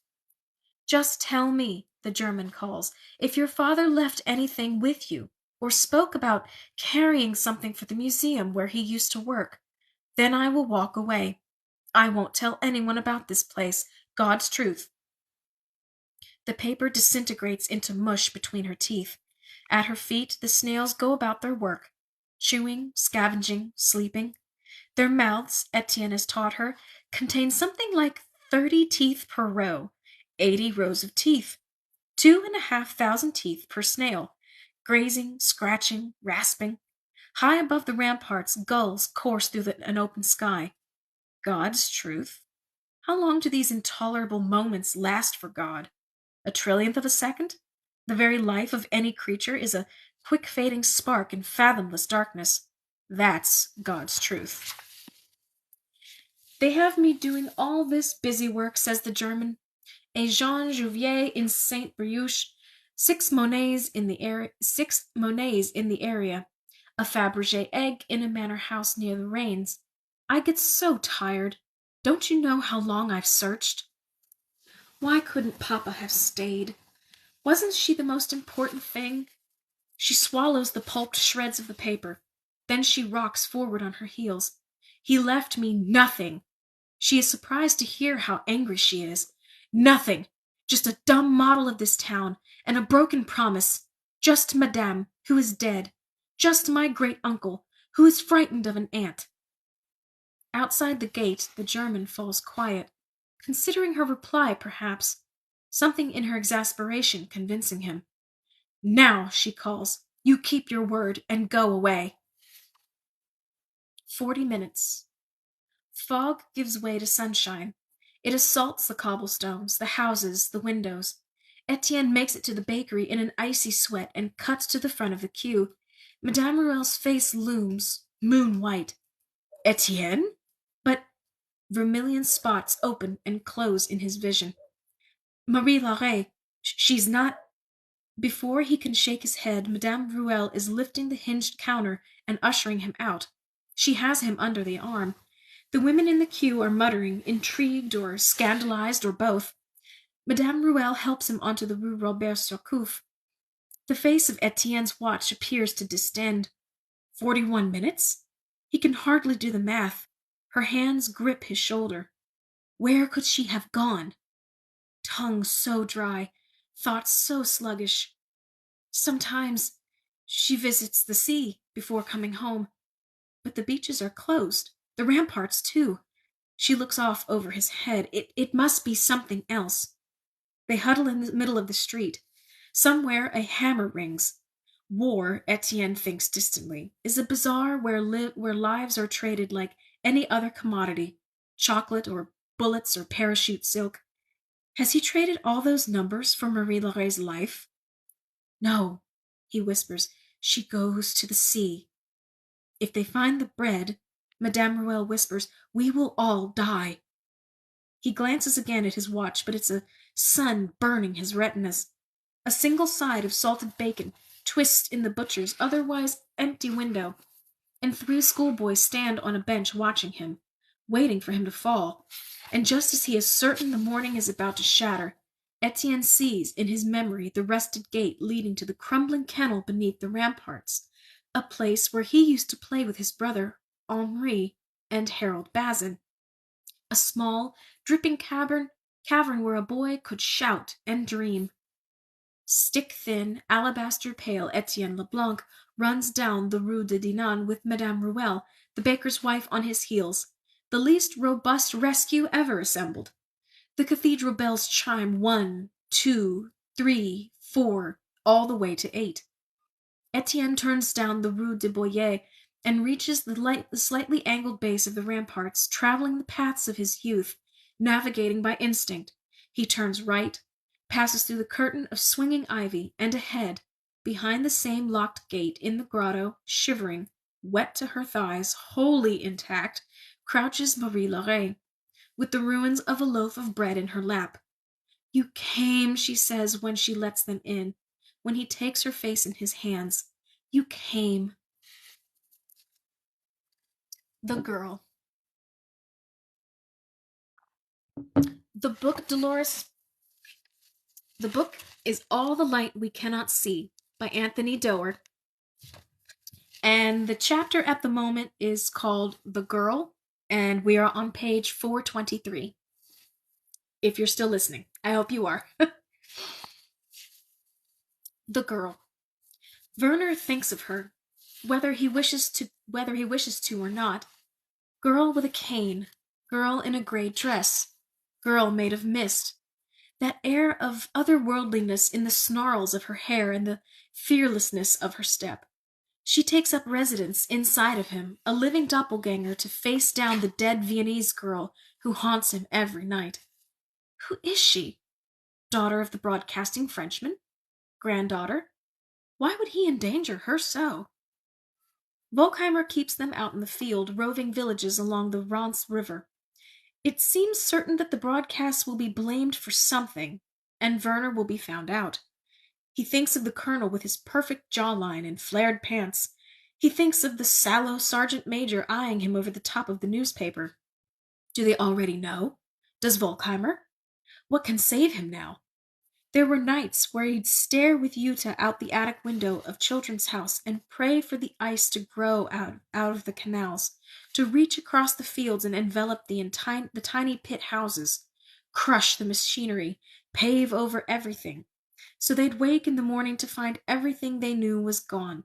Just tell me, the German calls, if your father left anything with you, or spoke about carrying something for the museum where he used to work. Then I will walk away. I won't tell anyone about this place. God's truth. The paper disintegrates into mush between her teeth. At her feet, the snails go about their work, chewing, scavenging, sleeping. Their mouths, Etienne has taught her, contain something like 30 teeth per row, 80 rows of teeth, 2,500 teeth per snail, grazing, scratching, rasping. High above the ramparts, gulls course through an open sky. God's truth? How long do these intolerable moments last for God? A trillionth of a second? The very life of any creature is a quick-fading spark in fathomless darkness. That's God's truth. They have me doing all this busy work, says the German. A Jean Jouvier in Saint Brieuche, 6 Monets in the area, a Fabergé egg in a manor house near the Rains. I get so tired. Don't you know how long I've searched? Why couldn't Papa have stayed? Wasn't she the most important thing? She swallows the pulped shreds of the paper. Then she rocks forward on her heels. He left me nothing. She is surprised to hear how angry she is. Nothing. Just a dumb model of this town, and a broken promise. Just Madame, who is dead. Just my great-uncle, who is frightened of an aunt. Outside the gate, the German falls quiet, considering her reply, perhaps, something in her exasperation convincing him. Now, she calls, you keep your word and go away. 40 minutes. Fog gives way to sunshine. It assaults the cobblestones, the houses, the windows. Etienne makes it to the bakery in an icy sweat and cuts to the front of the queue. Madame Morel's face looms, moon-white. Etienne? But vermilion spots open and close in his vision. Marie Laure, She's not. Before he can shake his head, Madame Ruelle is lifting the hinged counter and ushering him out. She has him under the arm. The women in the queue are muttering, intrigued or scandalized or both. Madame Ruelle helps him onto the Rue Robert Surcouf. The face of Etienne's watch appears to distend. 41 minutes? He can hardly do the math. Her hands grip his shoulder. Where could she have gone? Tongue so dry, thoughts so sluggish. Sometimes she visits the sea before coming home, but the beaches are closed, the ramparts too. She looks off over his head. It must be something else. They huddle in the middle of the street. Somewhere a hammer rings. War, Etienne thinks distantly, is a bazaar where lives are traded like any other commodity, chocolate or bullets or parachute silk. Has he traded all those numbers for Marie Laurey's life? No, he whispers, she goes to the sea. If they find the bread, Madame Ruelle whispers, we will all die. He glances again at his watch, but it's a sun burning his retinas. A single side of salted bacon twists in the butcher's otherwise empty window, and 3 schoolboys stand on a bench watching him, waiting for him to fall. And just as he is certain the morning is about to shatter, Etienne sees in his memory the rusted gate leading to the crumbling kennel beneath the ramparts, a place where he used to play with his brother Henri and Harold Bazin. A small, dripping cavern where a boy could shout and dream. Stick-thin, alabaster-pale Etienne Leblanc runs down the Rue de Dinan with Madame Ruelle, the baker's wife, on his heels, the least robust rescue ever assembled. The cathedral bells chime 1, 2, 3, 4, all the way to 8. Etienne turns down the Rue de Boyer and reaches the slightly angled base of the ramparts, traveling the paths of his youth, navigating by instinct. He turns right, passes through the curtain of swinging ivy, and ahead, behind the same locked gate in the grotto, shivering, wet to her thighs, wholly intact, crouches Marie Laurey, with the ruins of a loaf of bread in her lap. You came, she says when she lets them in, when he takes her face in his hands. You came. The girl. The book, Dolores, the book is All the Light We Cannot See by Anthony Doerr. And the chapter at the moment is called The Girl, and we are on page 423. If you're still listening, I hope you are. The girl. Werner thinks of her, whether he wishes to or not. Girl with a cane, girl in a gray dress, girl made of mist. That air of otherworldliness in the snarls of her hair and the fearlessness of her step. She takes up residence inside of him, a living doppelganger to face down the dead Viennese girl who haunts him every night. Who is she? Daughter of the broadcasting Frenchman? Granddaughter? Why would he endanger her so? Volkheimer keeps them out in the field, roving villages along the Rance River. It seems certain that the broadcasts will be blamed for something, and Werner will be found out. He thinks of the colonel with his perfect jawline and flared pants. He thinks of the sallow sergeant major eyeing him over the top of the newspaper. Do they already know? Does Volkheimer? What can save him now? There were nights where he'd stare with Yuta out the attic window of Children's House and pray for the ice to grow out of the canals, to reach across the fields and envelop the tiny pit houses, crush the machinery, pave over everything, so they'd wake in the morning to find everything they knew was gone.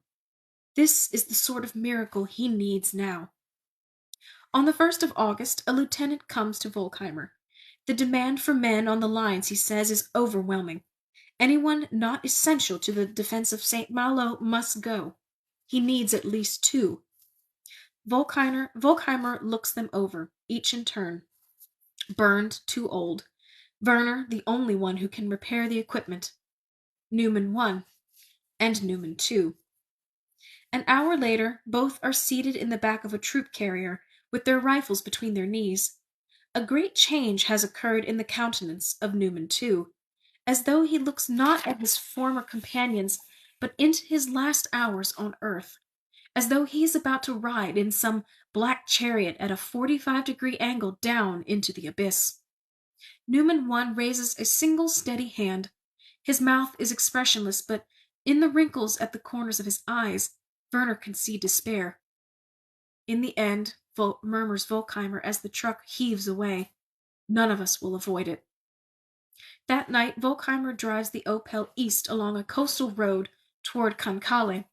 This is the sort of miracle he needs now. On the 1st of August, a lieutenant comes to Volkheimer. The demand for men on the lines, he says, is overwhelming. Anyone not essential to the defense of St. Malo must go. He needs at least 2. Volkheimer looks them over, each in turn. Burned, too old. Werner, the only one who can repair the equipment. Newman 1, and Newman 2. An hour later, both are seated in the back of a troop carrier, with their rifles between their knees. A great change has occurred in the countenance of Newman 2. as though he looks not at his former companions, but into his last hours on earth, as though he is about to ride in some black chariot at a 45-degree angle down into the abyss. Newman One raises a single steady hand. His mouth is expressionless, but in the wrinkles at the corners of his eyes, Werner can see despair. In the end, murmurs Volkheimer as the truck heaves away, none of us will avoid it. That night, Volkheimer drives the Opel east along a coastal road toward Kankale,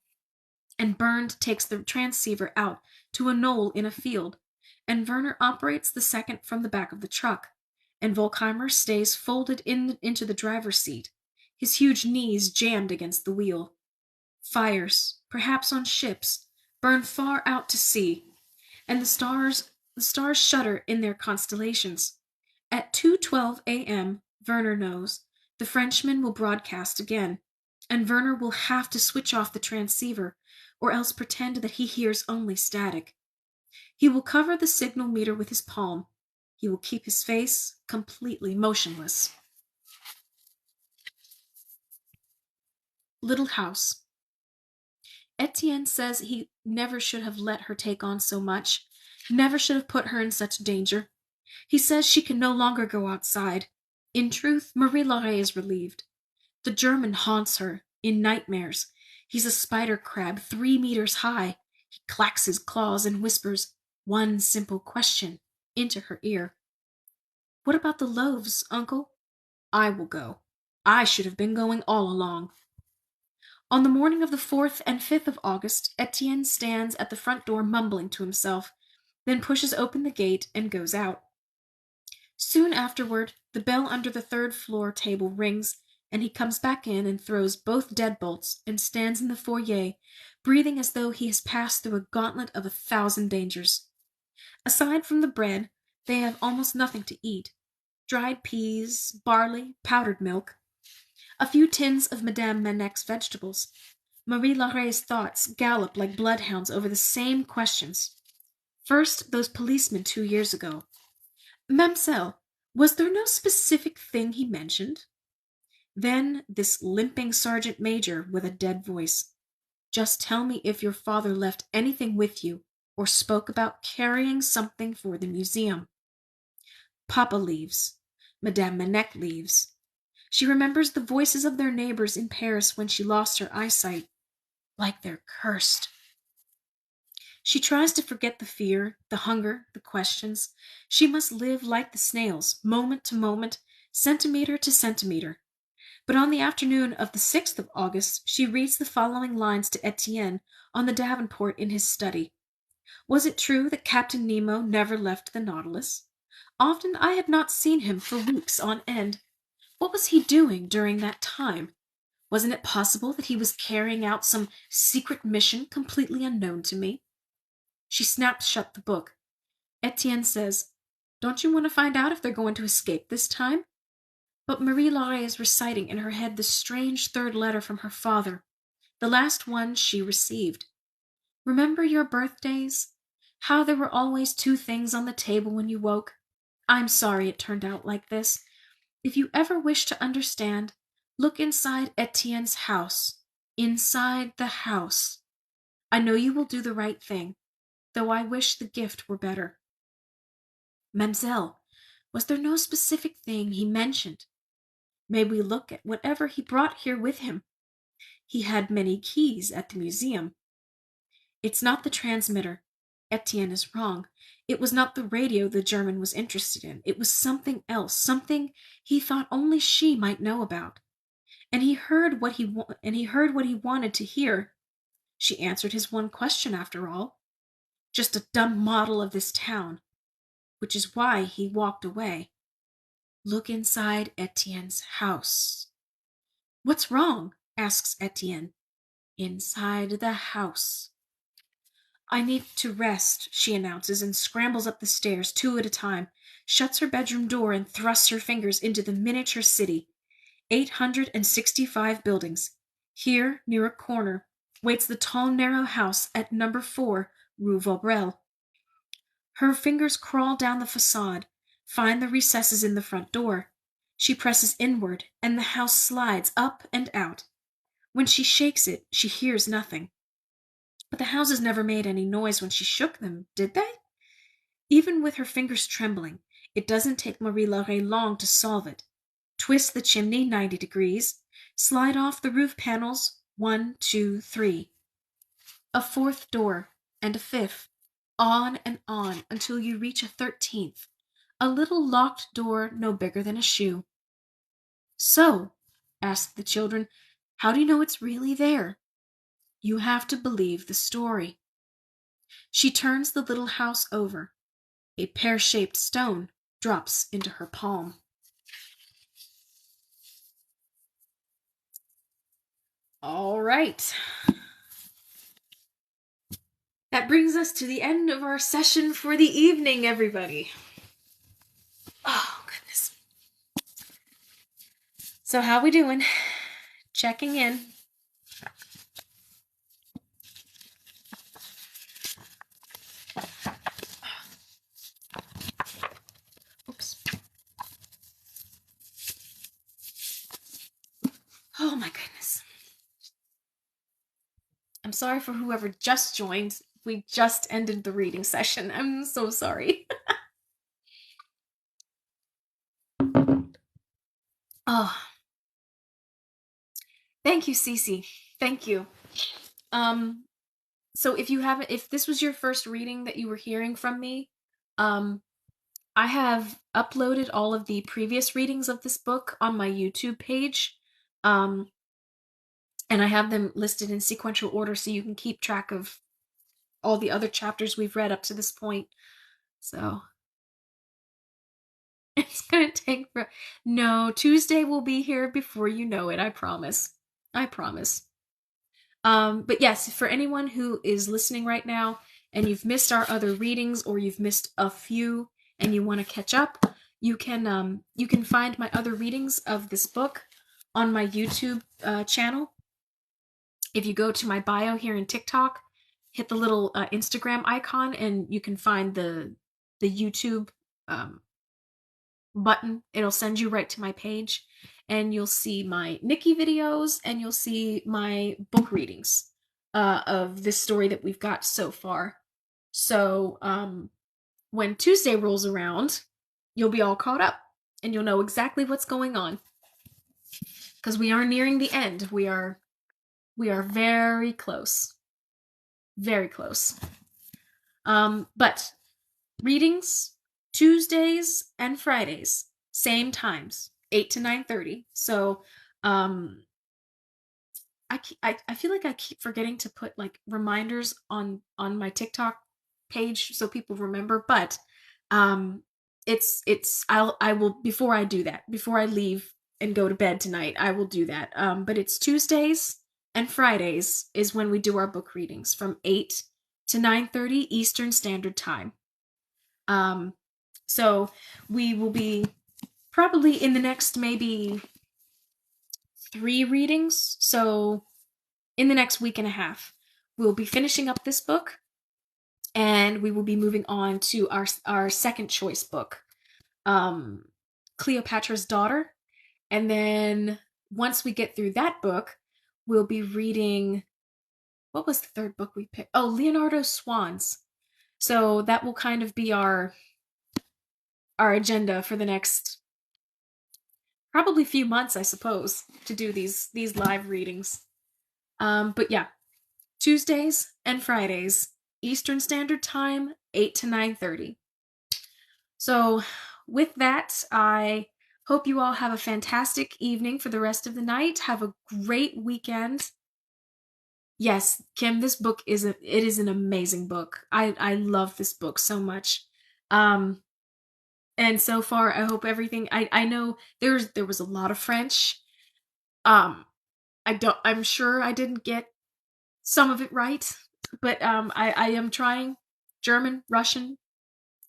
and Bernd takes the transceiver out to a knoll in a field, and Werner operates the second from the back of the truck, and Volkheimer stays folded into the driver's seat, his huge knees jammed against the wheel. Fires, perhaps on ships, burn far out to sea, and the stars shudder in their constellations. At 2:12 a.m., Werner knows, the Frenchman will broadcast again, and Werner will have to switch off the transceiver, or else pretend that he hears only static. He will cover the signal meter with his palm. He will keep his face completely motionless. Little House. Etienne says he never should have let her take on so much, never should have put her in such danger. He says she can no longer go outside. In truth, Marie-Laure is relieved. The German haunts her, in nightmares. He's a spider crab 3 meters high. He clacks his claws and whispers one simple question into her ear. What about the loaves, uncle? I will go. I should have been going all along. On the morning of the 4th and 5th of August, Etienne stands at the front door mumbling to himself, then pushes open the gate and goes out. Soon afterward, the bell under the third-floor table rings, and he comes back in and throws both deadbolts and stands in the foyer, breathing as though he has passed through a gauntlet of 1,000 dangers. Aside from the bread, they have almost nothing to eat. Dried peas, barley, powdered milk. A few tins of Madame Manec's vegetables. Marie-Laure's thoughts gallop like bloodhounds over the same questions. First, those policemen 2 years ago. Mamselle, was there no specific thing he mentioned? Then this limping sergeant major with a dead voice. Just tell me if your father left anything with you, or spoke about carrying something for the museum. Papa leaves. Madame Manec leaves. She remembers the voices of their neighbors in Paris when she lost her eyesight. Like they're cursed. She tries to forget the fear, the hunger, the questions. She must live like the snails, moment to moment, centimeter to centimeter. But on the afternoon of the 6th of August, she reads the following lines to Etienne on the davenport in his study. Was it true that Captain Nemo never left the Nautilus? Often I had not seen him for weeks on end. What was he doing during that time? Wasn't it possible that he was carrying out some secret mission completely unknown to me? She snaps shut the book. Etienne says, Don't you want to find out if they're going to escape this time? But Marie-Laure is reciting in her head the strange third letter from her father, the last one she received. Remember your birthdays? How there were always 2 things on the table when you woke? I'm sorry it turned out like this. If you ever wish to understand, look inside Etienne's house. Inside the house. I know you will do the right thing, though I wish the gift were better. Mamselle, was there no specific thing he mentioned? May we look at whatever he brought here with him? He had many keys at the museum. It's not the transmitter. Etienne is wrong. It was not the radio the German was interested in. It was something else, something he thought only she might know about. And he heard what he wanted to hear. She answered his one question after all. Just a dumb model of this town, which is why he walked away. Look inside Etienne's house. What's wrong? Asks Etienne. Inside the house. I need to rest, she announces, and scrambles up the stairs 2 at a time, shuts her bedroom door and thrusts her fingers into the miniature city. 865 buildings. Here, near a corner, waits the tall, narrow house at number 4, Rue Vaurelle. Her fingers crawl down the facade, find the recesses in the front door. She presses inward, and the house slides up and out. When she shakes it, she hears nothing. But the houses never made any noise when she shook them, did they? Even with her fingers trembling, it doesn't take Marie Laure long to solve it. Twist the chimney 90 degrees, slide off the roof panels 1, 2, 3. A fourth door, and a fifth, on and on until you reach a 13th, a little locked door no bigger than a shoe. So, asked the children, how do you know it's really there? You have to believe the story. She turns the little house over. A pear-shaped stone drops into her palm. All right. That brings us to the end of our session for the evening, everybody. Oh, goodness. So how we doing? Checking in. Oops. Oh my goodness. I'm sorry for whoever just joined. We just ended the reading session. I'm so sorry. Oh. Thank you, Cece. Thank you. So if this was your first reading that you were hearing from me, I have uploaded all of the previous readings of this book on my YouTube page. And I have them listed in sequential order so you can keep track of all the other chapters we've read up to this point. So it's gonna take no, Tuesday will be here before you know it, I promise. I promise. But yes, for anyone who is listening right now and you've missed our other readings or you've missed a few and you want to catch up, you can find my other readings of this book on my YouTube channel. If you go to my bio here in TikTok, hit the little Instagram icon and you can find the YouTube button. It'll send you right to my page and you'll see my Nikki videos and you'll see my book readings of this story that we've got so far. So when Tuesday rolls around, you'll be all caught up and you'll know exactly what's going on. Because we are nearing the end. We are very close. Very close. But readings Tuesdays and Fridays, same times, 8 to 9:30. So I feel like I keep forgetting to put like reminders on my TikTok page so people remember, but I will, before I do that, before I leave and go to bed tonight, I will do that. But it's Tuesdays and Fridays is when we do our book readings from 8 to 9:30 Eastern Standard Time. So we will be probably in the next maybe 3 readings. So in the next week and a half, we'll be finishing up this book and we will be moving on to our second choice book, Cleopatra's Daughter. And then once we get through that book, we'll be reading, what was the third book we picked? Oh, Leonardo's Swans. So that will kind of be our agenda for the next probably few months, I suppose, to do these live readings. But yeah, Tuesdays and Fridays, Eastern Standard Time, 8 to 9:30. So with that, I hope you all have a fantastic evening for the rest of the night. Have a great weekend. Yes, Kim, this book is an amazing book. I love this book so much. And so far I hope everything, I know there was a lot of French. I'm sure I didn't get some of it right, but I am trying. German, Russian,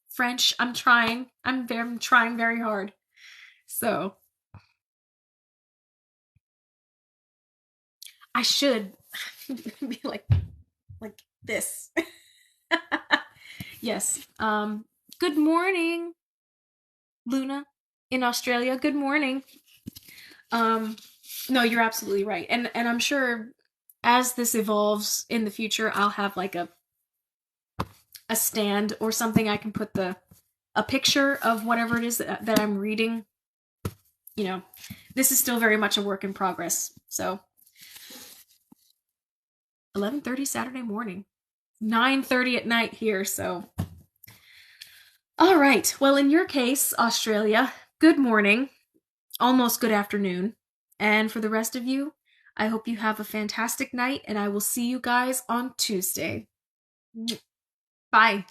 French. I'm trying. I'm trying very hard. So I should be like this. Yes. Good morning, Luna. in Australia. Good morning. Um, no, you're absolutely right. And I'm sure as this evolves in the future, I'll have like a stand or something I can put a picture of whatever it is that I'm reading. You know, this is still very much a work in progress. So 11:30 Saturday morning. 9:30 at night here, so all right. Well, in your case, Australia, good morning, almost good afternoon. And for the rest of you, I hope you have a fantastic night and I will see you guys on Tuesday. Bye.